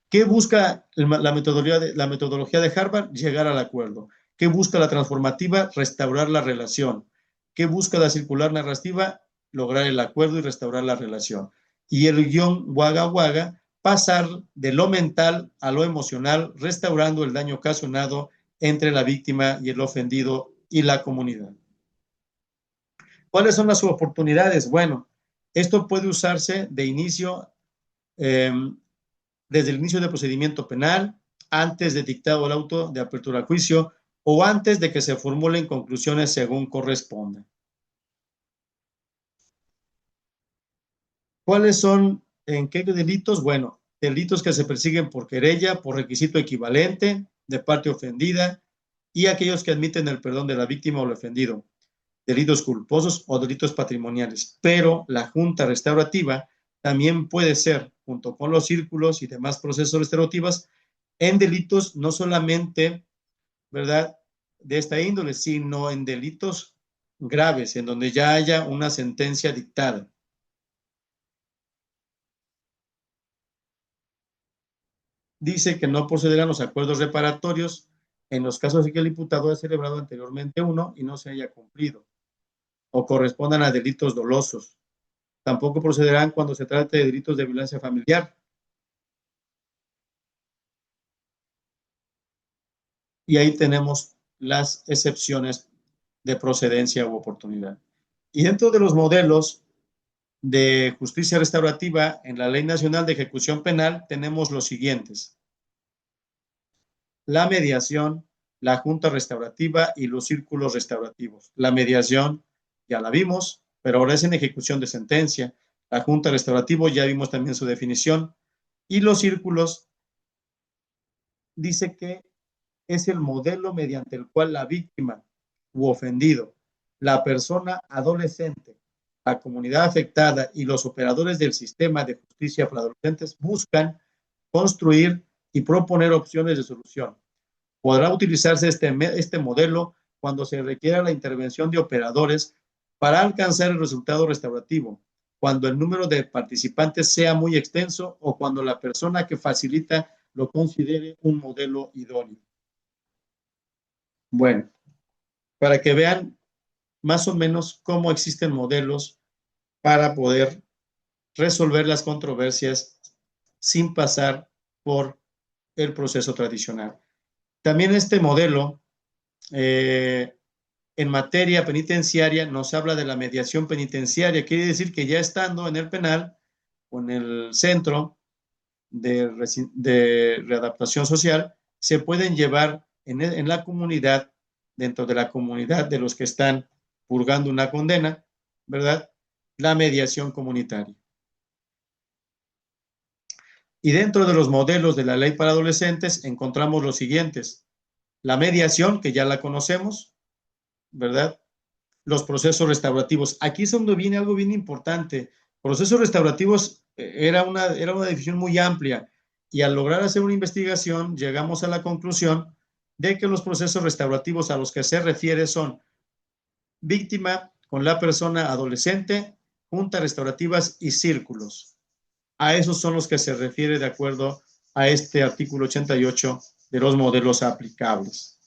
¿Qué busca la metodología de Harvard? Llegar al acuerdo. ¿Qué busca la transformativa? Restaurar la relación. ¿Qué busca la circular narrativa? Lograr el acuerdo y restaurar la relación. Y el guión Wagga Wagga, pasar de lo mental a lo emocional, restaurando el daño ocasionado entre la víctima y el ofendido y la comunidad. ¿Cuáles son las oportunidades? Bueno, esto puede usarse de inicio, desde el inicio del procedimiento penal, antes de dictado el auto de apertura a juicio o antes de que se formulen conclusiones según corresponda. ¿Cuáles son, en qué delitos? Bueno, delitos que se persiguen por querella, por requisito equivalente de parte ofendida y aquellos que admiten el perdón de la víctima o el ofendido, delitos culposos o delitos patrimoniales. Pero la Junta Restaurativa también puede ser, junto con los círculos y demás procesos restaurativos, en delitos no solamente, ¿verdad?, de esta índole, sino en delitos graves, en donde ya haya una sentencia dictada. Dice que no procederán los acuerdos reparatorios en los casos en que el imputado haya celebrado anteriormente uno y no se haya cumplido, o correspondan a delitos dolosos. Tampoco procederán cuando se trate de delitos de violencia familiar. Y ahí tenemos las excepciones de procedencia u oportunidad. Y dentro de los modelos de justicia restaurativa en la Ley Nacional de Ejecución Penal tenemos los siguientes: la mediación, la Junta Restaurativa y los círculos restaurativos. La mediación ya la vimos, pero ahora es en ejecución de sentencia. La Junta Restaurativa ya vimos también su definición. Y los círculos dice que es el modelo mediante el cual la víctima u ofendido, la persona adolescente, la comunidad afectada y los operadores del sistema de justicia para adolescentes buscan construir y proponer opciones de solución. Podrá utilizarse este modelo cuando se requiera la intervención de operadores para alcanzar el resultado restaurativo, cuando el número de participantes sea muy extenso o cuando la persona que facilita lo considere un modelo idóneo. Bueno, para que vean más o menos cómo existen modelos para poder resolver las controversias sin pasar por el proceso tradicional. También este modelo, en materia penitenciaria, nos habla de la mediación penitenciaria. Quiere decir que ya estando en el penal o en el centro de readaptación social, se pueden llevar en la comunidad, dentro de la comunidad de los que están purgando una condena, ¿verdad?, la mediación comunitaria. Y dentro de los modelos de la ley para adolescentes encontramos los siguientes: la mediación, que ya la conocemos, ¿verdad? Los procesos restaurativos. Aquí es donde viene algo bien importante. Procesos restaurativos era una definición muy amplia, y al lograr hacer una investigación llegamos a la conclusión de que los procesos restaurativos a los que se refiere son víctima con la persona adolescente, juntas restaurativas y círculos. A esos son los que se refiere de acuerdo a este artículo 88 de los modelos aplicables.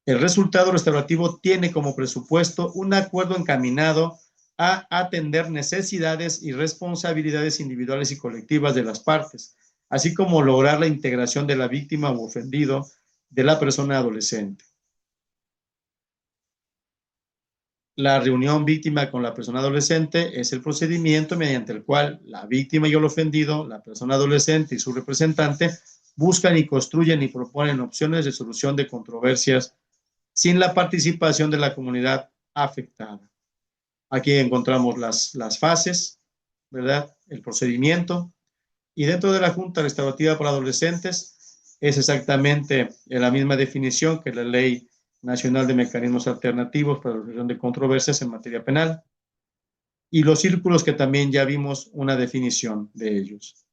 El resultado restaurativo tiene como presupuesto un acuerdo encaminado a atender necesidades y responsabilidades individuales y colectivas de las partes, así como lograr la integración de la víctima u ofendido de la persona adolescente. La reunión víctima con la persona adolescente es el procedimiento mediante el cual la víctima y el ofendido, la persona adolescente y su representante, buscan y construyen y proponen opciones de solución de controversias sin la participación de la comunidad afectada. Aquí encontramos las fases, ¿verdad? El procedimiento. Y dentro de la Junta Restaurativa para Adolescentes es exactamente la misma definición que la Ley Nacional de Mecanismos Alternativos para la Resolución de Controversias en materia penal. Y los círculos que también ya vimos una definición de ellos.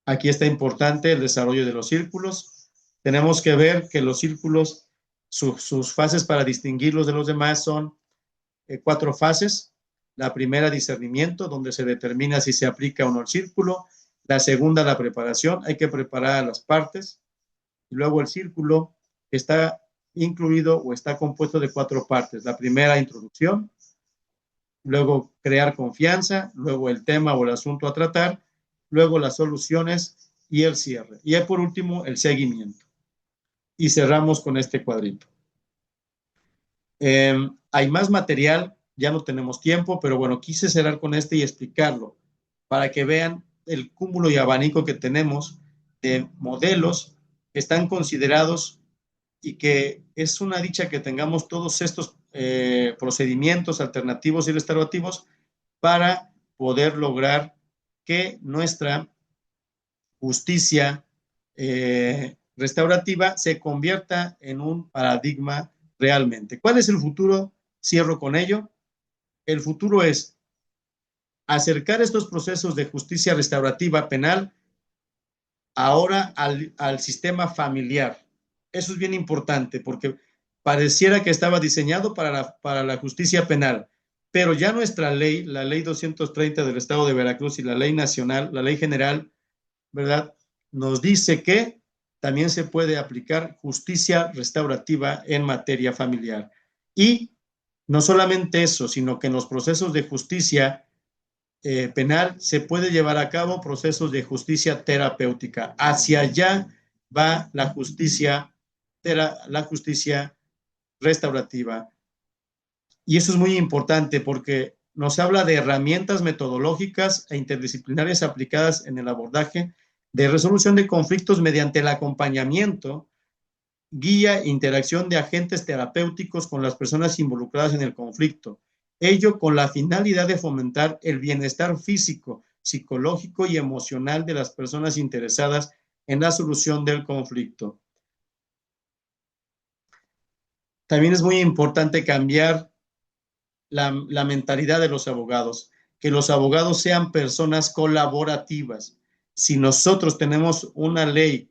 Aquí está importante el desarrollo de los círculos. Tenemos que ver que los círculos, sus fases para distinguirlos de los demás son 4 fases. La primera, discernimiento, donde se determina si se aplica o no el círculo. La segunda, la preparación. Hay que preparar a las partes. Y luego el círculo está incluido o está compuesto de 4 partes. La primera, introducción. Luego, crear confianza. Luego, el tema o el asunto a tratar. Luego, las soluciones y el cierre. Y por último, el seguimiento. Y cerramos con este cuadrito. Hay más material, ya no tenemos tiempo, pero bueno, quise cerrar con este y explicarlo para que vean el cúmulo y abanico que tenemos de modelos que están considerados y que es una dicha que tengamos todos estos procedimientos alternativos y restaurativos para poder lograr que nuestra justicia restaurativa se convierta en un paradigma realmente. ¿Cuál es el futuro? Cierro con ello. El futuro es acercar estos procesos de justicia restaurativa penal ahora al sistema familiar. Eso es bien importante porque pareciera que estaba diseñado para la justicia penal, pero ya nuestra ley, la ley 230 del Estado de Veracruz y la ley nacional, la ley general, ¿verdad? Nos dice que también se puede aplicar justicia restaurativa en materia familiar. Y no solamente eso, sino que en los procesos de justicia penal se puede llevar a cabo procesos de justicia terapéutica. Hacia allá va la justicia restaurativa. Y eso es muy importante porque nos habla de herramientas metodológicas e interdisciplinarias aplicadas en el abordaje de resolución de conflictos mediante el acompañamiento, guía e interacción de agentes terapéuticos con las personas involucradas en el conflicto. Ello con la finalidad de fomentar el bienestar físico, psicológico y emocional de las personas interesadas en la solución del conflicto. También es muy importante cambiar la mentalidad de los abogados, que los abogados sean personas colaborativas. Si nosotros tenemos una ley,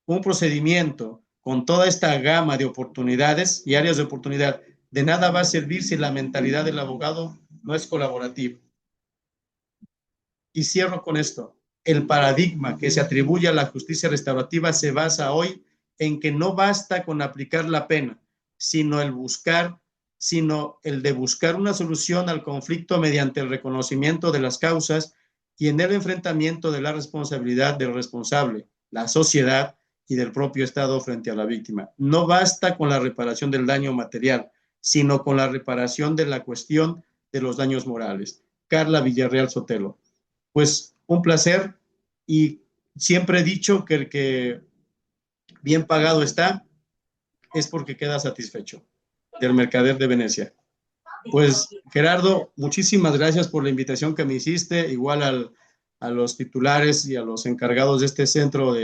un procedimiento con toda esta gama de oportunidades y áreas de oportunidad, de nada va a servir si la mentalidad del abogado no es colaborativa. Y cierro con esto. El paradigma que se atribuye a la justicia restaurativa se basa hoy en que no basta con aplicar la pena, sino el de buscar una solución al conflicto mediante el reconocimiento de las causas y en el enfrentamiento de la responsabilidad del responsable, la sociedad y del propio Estado frente a la víctima. No basta con la reparación del daño material, sino con la reparación de la cuestión de los daños morales. Carla Villarreal Sotelo. Pues un placer y siempre he dicho que el que bien pagado está es porque queda satisfecho. Del Mercader de Venecia. Pues Gerardo, muchísimas gracias por la invitación que me hiciste, igual a los titulares y a los encargados de este centro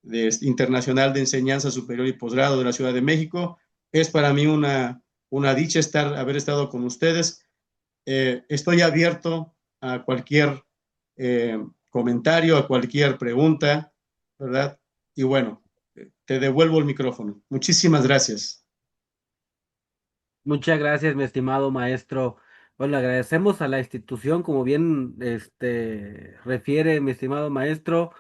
internacional de enseñanza superior y posgrado de la Ciudad de México. Es para mí una dicha haber estado con ustedes. Estoy abierto a cualquier comentario, a cualquier pregunta, ¿verdad? Y bueno, te devuelvo el micrófono. Muchísimas gracias. Muchas gracias, mi estimado maestro. Bueno, le agradecemos a la institución, como bien refiere mi estimado maestro,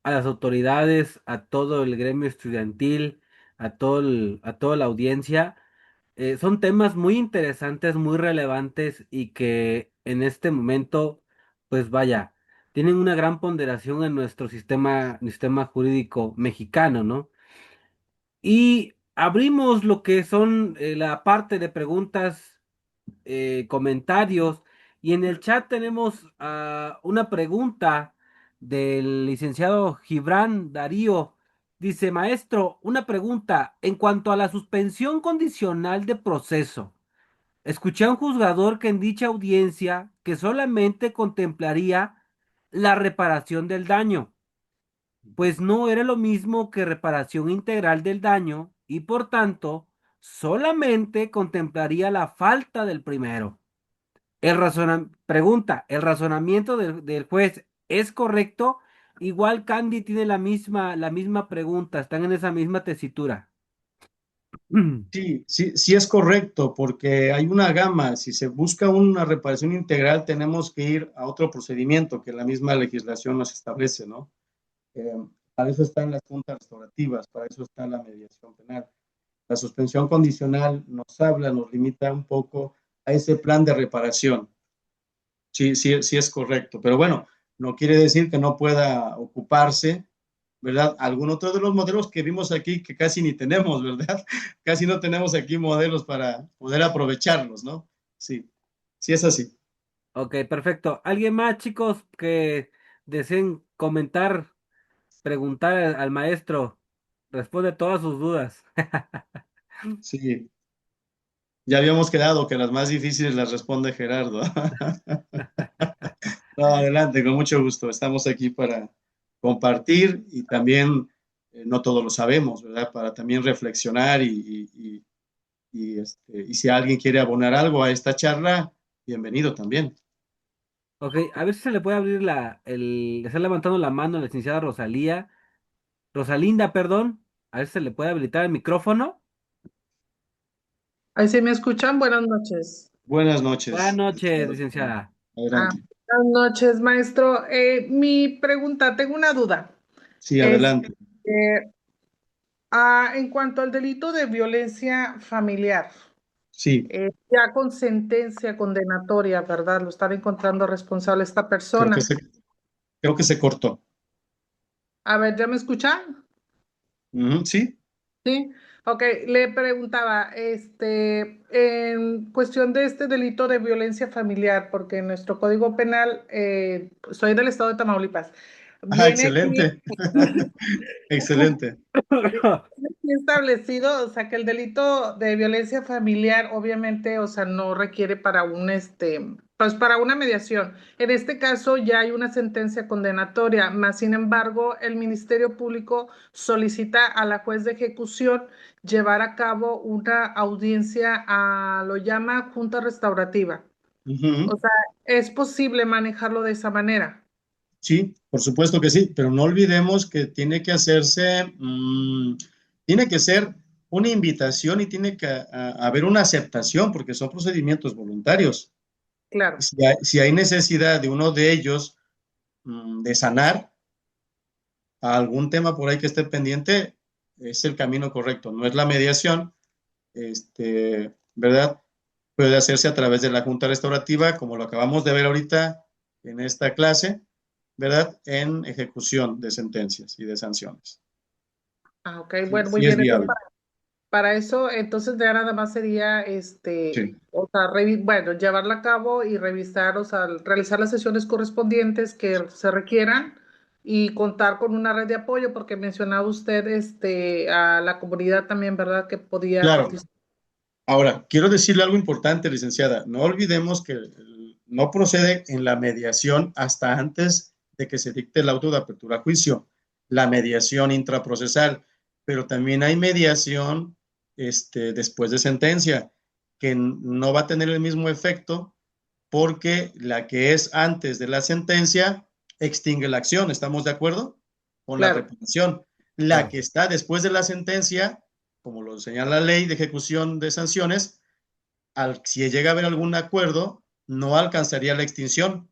a las autoridades, a todo el gremio estudiantil, a toda la audiencia. Son temas muy interesantes, muy relevantes y que en este momento, pues vaya, tienen una gran ponderación en nuestro sistema jurídico mexicano, ¿no? Y abrimos lo que son la parte de preguntas, comentarios, y en el chat tenemos una pregunta del licenciado Gibran Darío. Dice, maestro, una pregunta en cuanto a la suspensión condicional de proceso. Escuché a un juzgador que en dicha audiencia que solamente contemplaría la reparación del daño, pues no era lo mismo que reparación integral del daño y por tanto solamente contemplaría la falta del primero. Pregunta, ¿el razonamiento del juez es correcto? Igual Candy tiene la misma pregunta, están en esa misma tesitura. Sí, sí, sí es correcto, porque hay una gama. Si se busca una reparación integral, tenemos que ir a otro procedimiento que la misma legislación nos establece, ¿no? Eh, para eso están las juntas restaurativas, para eso está la mediación penal. La suspensión condicional nos habla, nos limita un poco a ese plan de reparación. Sí, sí, sí es correcto, pero bueno, no quiere decir que no pueda ocuparse, ¿verdad? Algún otro de los modelos que vimos aquí que casi ni tenemos, ¿verdad? Casi no tenemos aquí modelos para poder aprovecharlos, ¿no? Sí, sí es así. Ok, perfecto. ¿Alguien más, chicos, que deseen comentar, preguntar al maestro? Responde todas sus dudas. Sí, ya habíamos quedado que las más difíciles las responde Gerardo. No, adelante, con mucho gusto. Estamos aquí para compartir y también, no todo lo sabemos, ¿verdad? Para también reflexionar y si alguien quiere abonar algo a esta charla, bienvenido también. Ok, a ver si se le puede abrir está levantando la mano la licenciada Rosalinda, perdón. A ver si se le puede habilitar el micrófono. Ahí sí me escuchan. Buenas noches. Buenas Buenas noches. noches, licenciada. Ah, Adelante. buenas noches, maestro. Mi pregunta, tengo una duda. Sí, Es, adelante. en cuanto al delito de violencia familiar, Sí, ya con sentencia condenatoria, ¿verdad? Lo están encontrando responsable esta creo que persona. se, creo que se cortó. A ver, ¿ya me escuchan? Ujú, sí, Sí. Ok, le preguntaba, en cuestión de este delito de violencia familiar, porque en nuestro Código Penal, soy del estado de Tamaulipas, viene aquí. excelente. Excelente. Sí, establecido, o sea, que el delito de violencia familiar, obviamente, o sea, no requiere para pues para una mediación. En este caso ya hay una sentencia condenatoria, más sin embargo, el Ministerio Público solicita a la juez de ejecución llevar a cabo una audiencia lo llama junta restaurativa. Ujú. O sea, es posible manejarlo de esa manera. Sí, por supuesto que sí, pero no olvidemos que tiene que hacerse, tiene que ser una invitación y tiene que haber una aceptación, porque son procedimientos voluntarios. Claro, Si hay necesidad de uno de ellos de sanar algún tema por ahí que esté pendiente, es el camino correcto, no es la mediación, ¿verdad? Puede hacerse a través de la Junta Restaurativa, como lo acabamos de ver ahorita en esta clase, ¿verdad? En ejecución de sentencias y de sanciones. ok, Sí, bueno, muy sí es bien. Entonces, viable. para eso, entonces ya nada más sería, Sí, o sea, bueno, llevarla a cabo y revisar, o sea, realizar las sesiones correspondientes que se requieran y contar con una red de apoyo, porque mencionaba usted, a la comunidad también, ¿verdad? Que podía claro. participar. Ahora, quiero decirle algo importante, licenciada. No olvidemos que no procede en la mediación hasta antes de que se dicte el auto de apertura a juicio, la mediación intraprocesal, pero también hay mediación después de sentencia, que no va a tener el mismo efecto porque la que es antes de la sentencia extingue la acción. ¿Estamos de acuerdo? Con la Claro, repetición. La Claro. que está después de la sentencia, como lo señala la ley de ejecución de sanciones, si llega a haber algún acuerdo, no alcanzaría la extinción.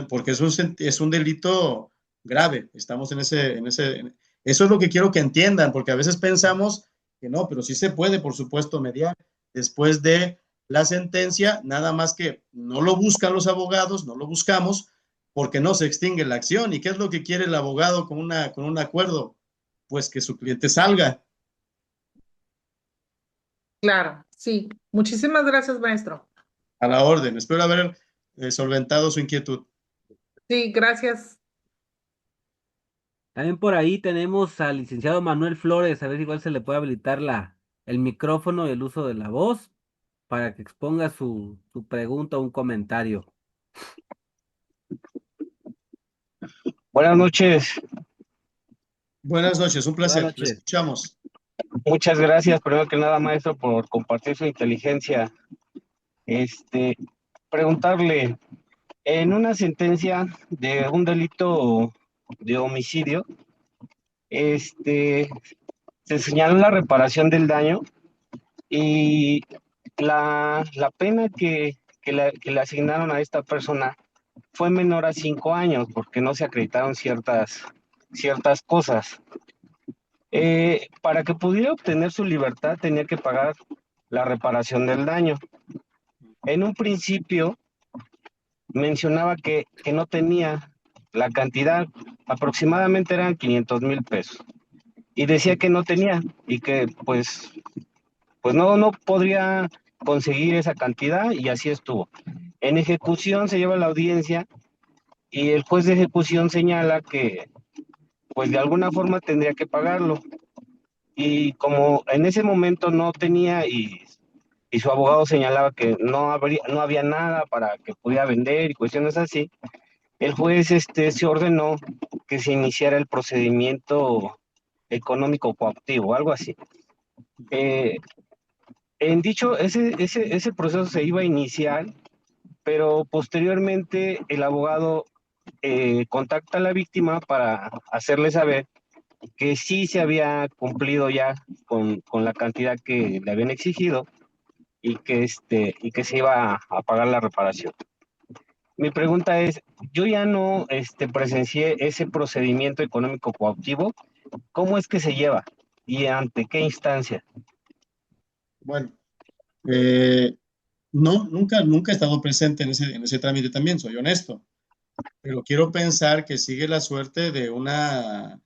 Porque es un delito grave. Estamos eso es lo que quiero que entiendan, porque a veces pensamos que no, pero sí se puede, por supuesto, mediar después de la sentencia, nada más que no lo buscan los abogados, no lo buscamos, porque no se extingue la acción. ¿Y qué es lo que quiere el abogado con un acuerdo? Pues que su cliente salga. claro, sí. Muchísimas gracias, maestro. A la orden. Espero haber solventado su inquietud. Sí, gracias. También por ahí tenemos al licenciado Manuel Flores, a ver si igual se le puede habilitar el micrófono y el uso de la voz. para que exponga su pregunta o un comentario. Buenas noches, Buenas noches, un Buenas placer. Le noches. escuchamos. muchas gracias, primero que nada, maestro, por compartir su inteligencia. Este, preguntarle, en una sentencia de un delito de homicidio, se señaló la reparación del daño y la pena que le asignaron a esta persona fue menor a 5 años porque no se acreditaron ciertas cosas. Para que pudiera obtener su libertad tenía que pagar la reparación del daño. En un principio mencionaba que no tenía la cantidad, aproximadamente eran 500,000 pesos, y decía que no tenía y que pues no podría conseguir esa cantidad y así estuvo. En ejecución se lleva la audiencia y el juez de ejecución señala que pues de alguna forma tendría que pagarlo. Y como en ese momento no tenía y su abogado señalaba que no había nada para que pudiera vender y cuestiones así, el juez se ordenó que se iniciara el procedimiento económico coactivo, algo así. Eh, en dicho, ese proceso se iba a iniciar, pero posteriormente el abogado contacta a la víctima para hacerle saber que sí se había cumplido ya con la cantidad que le habían exigido y que se iba a pagar la reparación. Mi pregunta es, yo ya no presencié ese procedimiento económico coactivo, ¿cómo es que se lleva? ¿Y ante qué instancia? Bueno, no, nunca he estado presente en ese trámite también, soy honesto, pero quiero pensar que sigue la suerte de una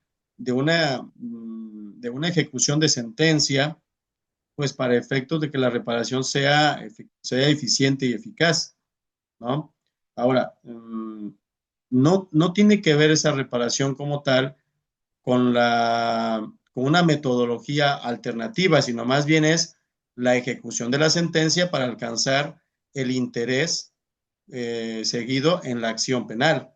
ejecución de sentencia, pues para efectos de que la reparación sea eficiente y eficaz, ¿no? Ahora, no tiene que ver esa reparación como tal con una metodología alternativa, sino más bien es la ejecución de la sentencia para alcanzar el interés seguido en la acción penal,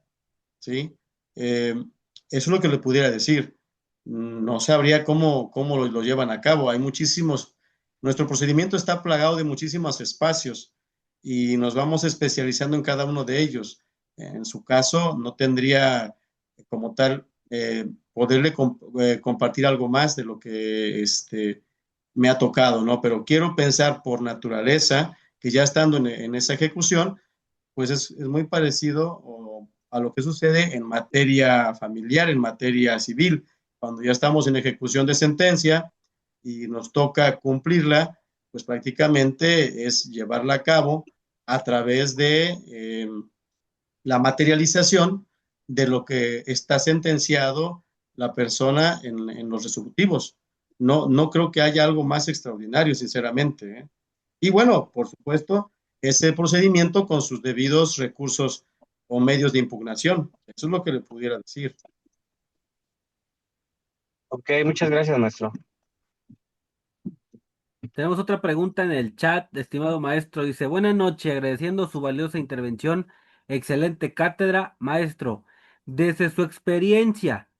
¿sí? Eso es lo que le pudiera decir. No sabría cómo lo llevan a cabo. Hay muchísimos, nuestro procedimiento está plagado de muchísimos espacios y nos vamos especializando en cada uno de ellos. En su caso, no tendría como tal poderle compartir algo más de lo que me ha tocado, ¿no? Pero quiero pensar por naturaleza que ya estando en esa ejecución, pues es muy parecido a lo que sucede en materia familiar, en materia civil, cuando ya estamos en ejecución de sentencia y nos toca cumplirla, pues prácticamente es llevarla a cabo a través de la materialización de lo que está sentenciado la persona en los resolutivos. No creo que haya algo más extraordinario, sinceramente, ¿eh? Y bueno, por supuesto, ese procedimiento con sus debidos recursos o medios de impugnación. Eso es lo que le pudiera decir. Ok, muchas gracias, maestro. Tenemos otra pregunta en el chat, estimado maestro. Dice, buenas noches, agradeciendo su valiosa intervención. Excelente cátedra, maestro. Desde su experiencia,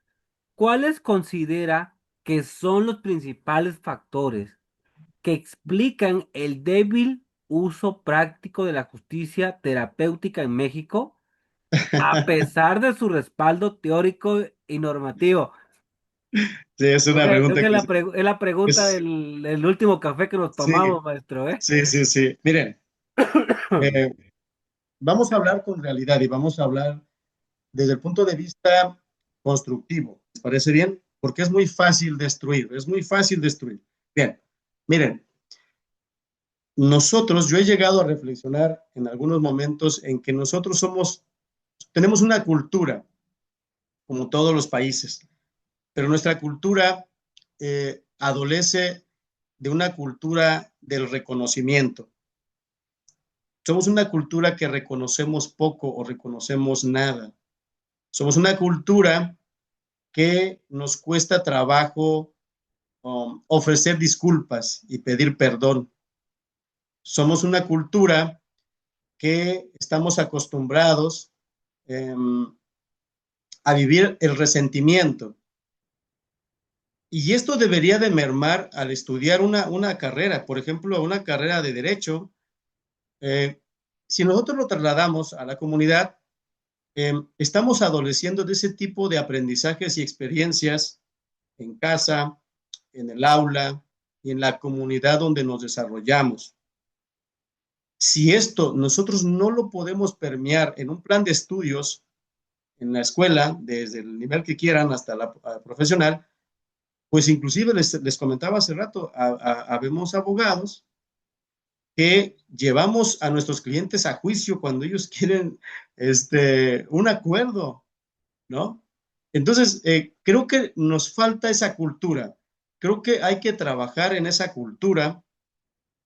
¿cuáles considera que son los principales factores que explican el débil uso práctico de la justicia terapéutica en México, a pesar de su respaldo teórico y normativo? Sí, es Creo una que, creo pregunta que que es la pregunta es, del último café que nos sí, tomamos, maestro, ¿eh? sí. Miren, eh, vamos a hablar con realidad y vamos a hablar desde el punto de vista constructivo. ¿Les parece bien? Porque es muy fácil destruir, es muy fácil destruir. Bien, miren, yo he llegado a reflexionar en algunos momentos en que nosotros tenemos una cultura, como todos los países, pero nuestra cultura adolece de una cultura del reconocimiento. Somos una cultura que reconocemos poco o reconocemos nada. Somos una cultura que nos cuesta trabajo ofrecer disculpas y pedir perdón. Somos una cultura que estamos acostumbrados a vivir el resentimiento. Y esto debería de mermar al estudiar una carrera, por ejemplo, una carrera de derecho. Si nosotros lo trasladamos a la comunidad, estamos adoleciendo de ese tipo de aprendizajes y experiencias en casa, en el aula y en la comunidad donde nos desarrollamos. Si esto nosotros no lo podemos permear en un plan de estudios en la escuela, desde el nivel que quieran hasta la profesional, pues inclusive les comentaba hace rato, habemos abogados que llevamos a nuestros clientes a juicio cuando ellos quieren un acuerdo, ¿no? Entonces, creo que nos falta esa cultura. Creo que hay que trabajar en esa cultura,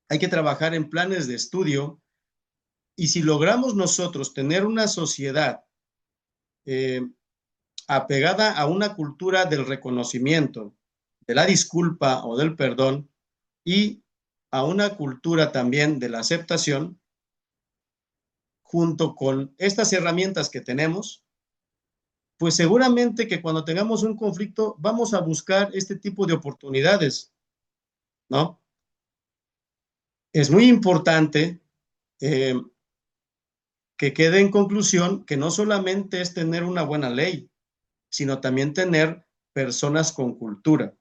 hay que trabajar en planes de estudio, y si logramos nosotros tener una sociedad apegada a una cultura del reconocimiento, de la disculpa o del perdón, y a una cultura también de la aceptación, junto con estas herramientas que tenemos, pues seguramente que cuando tengamos un conflicto vamos a buscar este tipo de oportunidades, ¿no? Es muy importante que quede en conclusión que no solamente es tener una buena ley, sino también tener personas con cultura,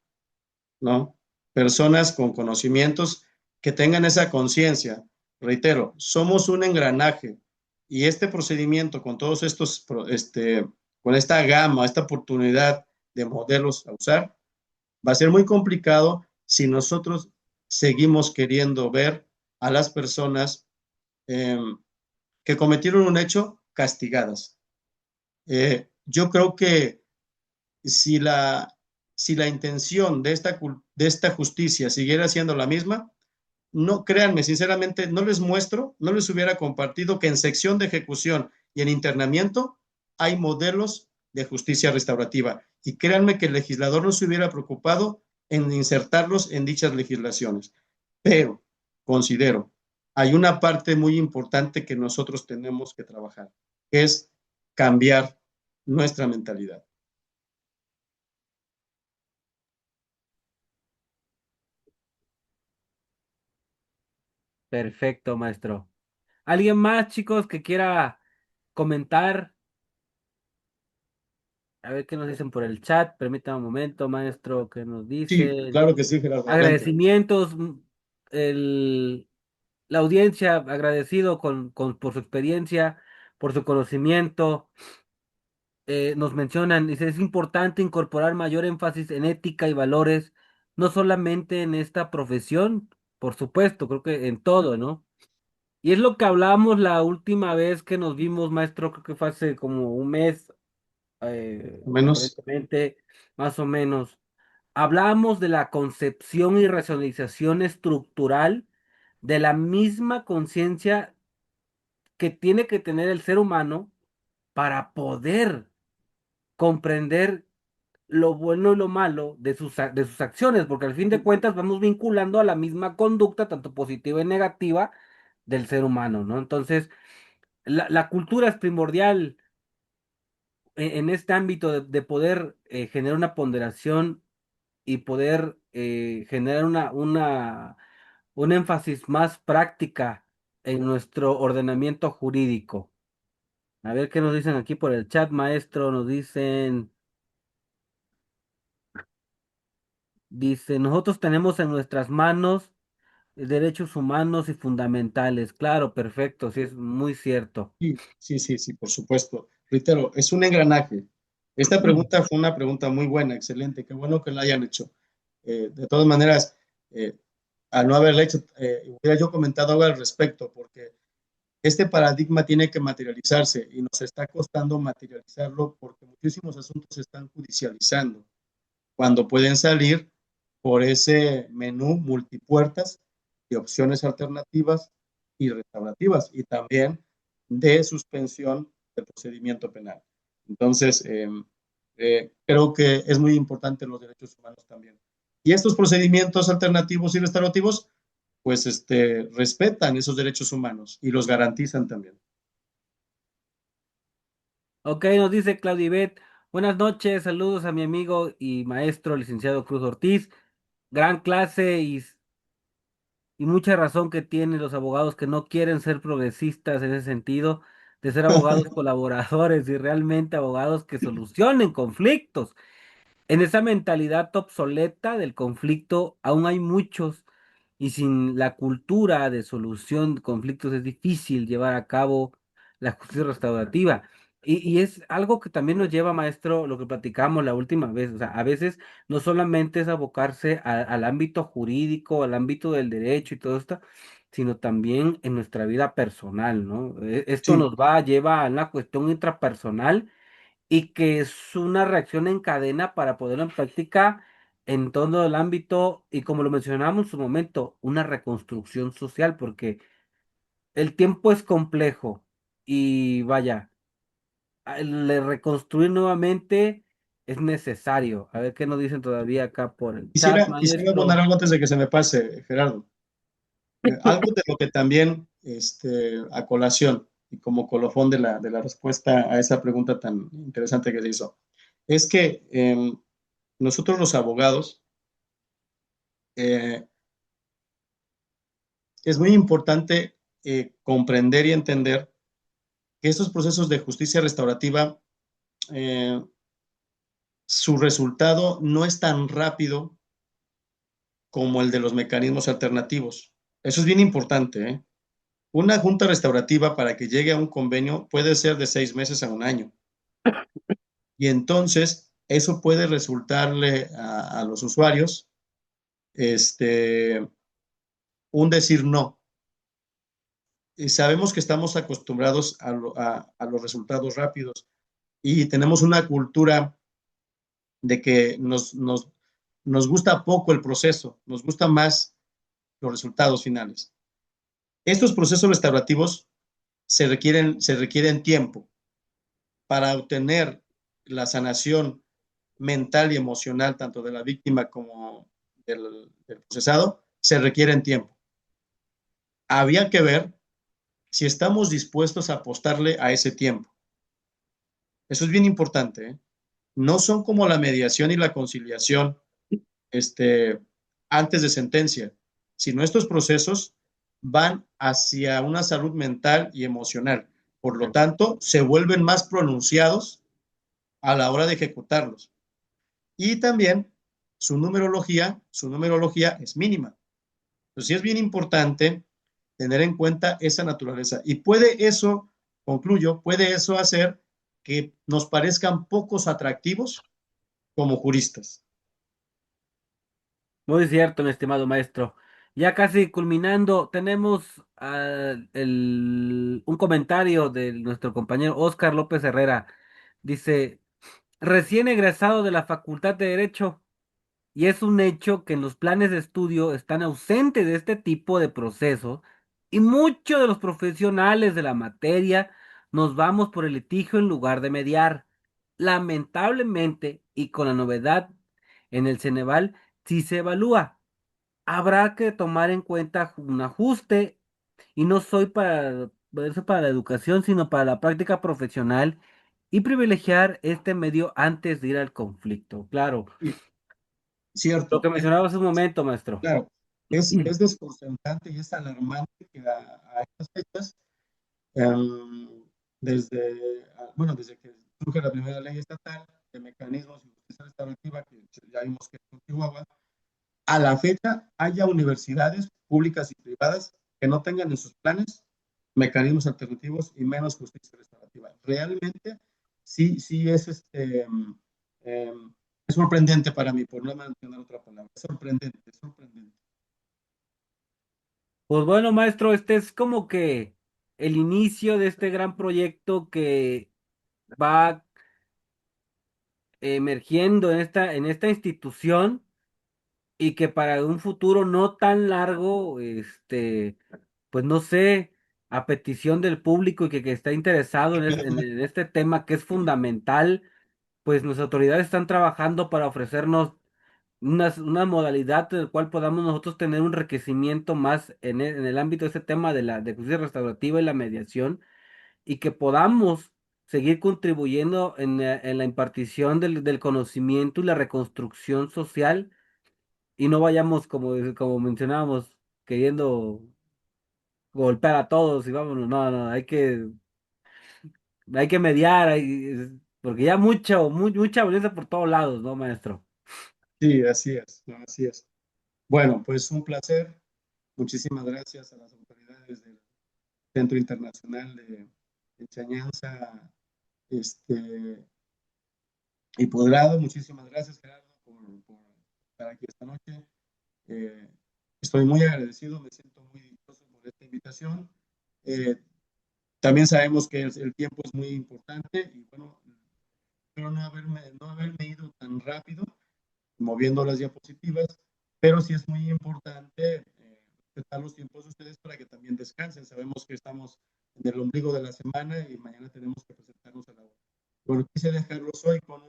¿no? Personas con conocimientos que tengan esa conciencia. Reitero, somos un engranaje y este procedimiento con todos estos, con esta gama, esta oportunidad de modelos a usar, va a ser muy complicado si nosotros seguimos queriendo ver a las personas que cometieron un hecho castigadas. Yo creo que si la intención de esta justicia siguiera siendo la misma, no, créanme, sinceramente, no les hubiera compartido que en sección de ejecución y en internamiento hay modelos de justicia restaurativa. Y créanme que el legislador no se hubiera preocupado en insertarlos en dichas legislaciones. Pero considero, hay una parte muy importante que nosotros tenemos que trabajar, que es cambiar nuestra mentalidad. Perfecto, maestro. ¿Alguien más, chicos, que quiera comentar? A ver qué nos dicen por el chat. Permítame un momento, maestro, que nos Sí, dicen. claro que sí, Gerardo, adelante. Agradecimientos, el, la audiencia, agradecido por su experiencia, por su conocimiento. Nos mencionan, dice, es importante incorporar mayor énfasis en ética y valores, no solamente en esta profesión, por supuesto, creo que en todo, ¿no? Y es lo que hablamos la última vez que nos vimos, maestro, creo que fue hace como un mes, Menos. aparentemente, más o menos. Hablamos de la concepción y racionalización estructural de la misma conciencia que tiene que tener el ser humano para poder comprender lo bueno y lo malo de sus acciones, porque al fin de cuentas vamos vinculando a la misma conducta, tanto positiva y negativa, del ser humano, ¿no? Entonces, la cultura es primordial en este ámbito de poder generar una ponderación y poder generar un énfasis más práctica en nuestro ordenamiento jurídico. A ver qué nos dicen aquí por el chat, maestro. Nos dice, nosotros tenemos en nuestras manos derechos humanos y fundamentales. Claro, perfecto, sí, es muy cierto. Sí, por supuesto. Reitero, es un engranaje. Esta pregunta fue una pregunta muy buena, excelente, qué bueno que la hayan hecho. De todas maneras, al no haberla hecho, hubiera yo comentado algo al respecto, porque este paradigma tiene que materializarse y nos está costando materializarlo porque muchísimos asuntos se están judicializando cuando pueden salir por ese menú multipuertas de opciones alternativas y restaurativas y también de suspensión del procedimiento penal. Entonces, creo que es muy importante los derechos humanos también. Y estos procedimientos alternativos y restaurativos pues respetan esos derechos humanos y los garantizan también. Ok, nos dice Claudibet. Buenas noches, saludos a mi amigo y maestro licenciado Cruz Ortiz. Gran clase y mucha razón que tienen los abogados que no quieren ser progresistas en ese sentido, de ser abogados colaboradores y realmente abogados que solucionen conflictos. En esa mentalidad obsoleta del conflicto aún hay muchos y sin la cultura de solución de conflictos es difícil llevar a cabo la justicia restaurativa. Y es algo que también nos lleva, maestro, lo que platicamos la última vez. O sea, a veces no solamente es abocarse al ámbito jurídico, al ámbito del derecho y todo esto, sino también en nuestra vida personal, ¿no? Esto Sí, nos lleva a una cuestión intrapersonal y que es una reacción en cadena para ponerlo en práctica en todo el ámbito y como lo mencionábamos en su momento, una reconstrucción social, porque el tiempo es complejo y vaya, reconstruir nuevamente es necesario. A ver qué nos dicen todavía acá por el chat, quisiera abonar maestro. algo antes de que se me pase, Gerardo. Algo de lo que también, a colación y como colofón de la respuesta a esa pregunta tan interesante que se hizo, es que nosotros los abogados, eh, es muy importante comprender y entender que estos procesos de justicia restaurativa, eh, su resultado no es tan rápido como el de los mecanismos alternativos. Eso es bien importante, ¿eh? Una junta restaurativa para que llegue a un convenio puede ser de 6 meses a un año. Y entonces eso puede resultarle a los usuarios un decir no. Y sabemos que estamos acostumbrados a los resultados rápidos y tenemos una cultura de que nos gusta poco el proceso, nos gusta más los resultados finales. Estos procesos restaurativos se requieren tiempo para obtener la sanación mental y emocional, tanto de la víctima como del procesado, se requieren tiempo. Había que ver si estamos dispuestos a apostarle a ese tiempo. Eso es bien importante, ¿eh? No son como la mediación y la conciliación antes de sentencia, sino estos procesos van hacia una salud mental y emocional. Por lo tanto, se vuelven más pronunciados a la hora de ejecutarlos. Y también su numerología es mínima. Entonces, sí es bien importante tener en cuenta esa naturaleza. Y puede eso, concluyo, puede eso hacer que nos parezcan pocos atractivos como juristas. Muy cierto, mi estimado maestro. Ya casi culminando, tenemos un comentario de nuestro compañero Oscar López Herrera. Dice, recién egresado de la Facultad de Derecho, y es un hecho que en los planes de estudio están ausentes de este tipo de procesos, y muchos de los profesionales de la materia nos vamos por el litigio en lugar de mediar. Lamentablemente, y con la novedad en el Ceneval, si se evalúa. Habrá que tomar en cuenta un ajuste y no soy para eso para la educación, sino para la práctica profesional y privilegiar este medio antes de ir al conflicto. Claro, lo que Cierto, mencionaba hace un momento, maestro. claro, es desconcertante y es alarmante que a estas fechas, desde que surge la primera ley estatal de mecanismos de justicia restaurativa, que ya vimos que es en Chihuahua, a la fecha haya universidades públicas y privadas que no tengan en sus planes mecanismos alternativos y menos justicia restaurativa. Realmente sí, sí eh, es sorprendente para mí, por no mencionar otra palabra. Es sorprendente, es sorprendente. Pues bueno, maestro, este es como que el inicio de este gran proyecto que va emergiendo en esta institución y que para un futuro no tan largo, pues no sé, a petición del público y que está interesado en este tema que es fundamental, pues nuestras autoridades están trabajando para ofrecernos una modalidad en la cual podamos nosotros tener un enriquecimiento más en el ámbito de ese tema de la de justicia restaurativa y la mediación, y que podamos seguir contribuyendo en la impartición del conocimiento y la reconstrucción social, y no vayamos, como mencionábamos, queriendo golpear a todos y vámonos. No, no, hay que mediar, porque ya mucha violencia por todos lados, ¿no, maestro? Sí, así es, ¿no? Así es. Bueno, pues un placer. Muchísimas gracias a las autoridades del Centro Internacional de Enseñanza y Posgrado. Muchísimas gracias, Gerardo, por estar aquí esta noche. Eh, Estoy muy agradecido, me siento muy dichoso por esta invitación. Eh, También sabemos que el tiempo es muy importante y bueno, espero no haberme ido tan rápido moviendo las diapositivas, pero sí es muy importante respetar los tiempos de ustedes para que también descansen. Sabemos que estamos en el ombligo de la semana y mañana tenemos que presentarnos a la hora. Bueno, quise dejarlos hoy con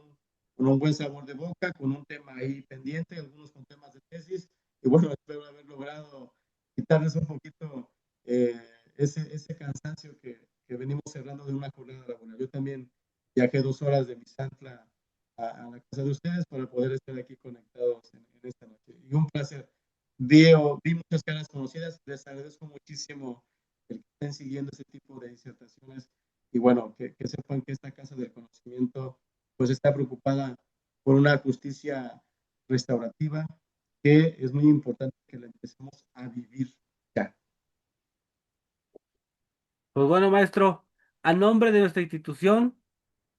un buen sabor de boca, con un tema ahí pendiente, algunos con temas de tesis, y bueno, espero haber logrado quitarles un poquito eh, ese cansancio que venimos cerrando de una jornada laboral. Yo también viajé 2 horas de Misantla a la casa de ustedes para poder estar aquí conectados en esta noche. Y un placer. Vi muchas caras conocidas, les agradezco muchísimo el que estén siguiendo ese tipo de disertaciones y bueno, que sepan que esta Casa del Conocimiento pues está preocupada por una justicia restaurativa que es muy importante que la empecemos a vivir ya. Pues bueno, maestro, a nombre de nuestra institución,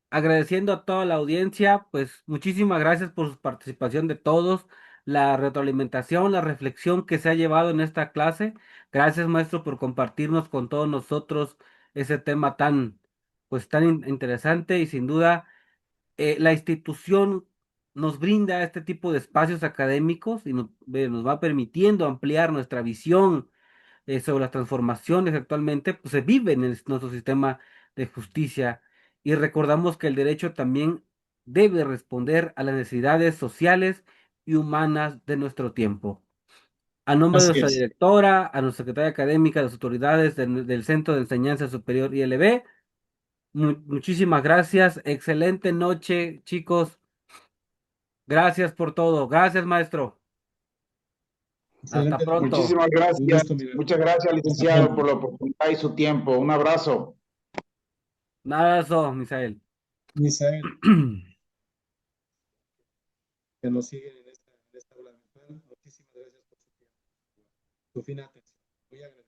agradeciendo a toda la audiencia, pues muchísimas gracias por su participación de todos, la retroalimentación, la reflexión que se ha llevado en esta clase. Gracias, maestro, por compartirnos con todos nosotros ese tema pues tan interesante, y sin duda la institución nos brinda este tipo de espacios académicos y nos va permitiendo ampliar nuestra visión sobre las transformaciones que actualmente pues, se viven en nuestro sistema de justicia, y recordamos que el derecho también debe responder a las necesidades sociales y humanas de nuestro tiempo. A nombre de Así nuestra es. directora, a nuestra secretaria académica, a las autoridades del Centro de Enseñanza Superior ILB, muchísimas gracias. Excelente noche, chicos. Gracias por todo. Gracias, maestro. Hasta Excelente noche. pronto. Muchísimas Un gracias. gusto, Miguel. Muchas gracias, Hasta licenciado, por pronto. la oportunidad y su tiempo. Un abrazo. Un abrazo, Misael. Misael, que nos siguen en esta aula virtual. Muchísimas gracias por su tiempo, su fina atención. Muy agradecido.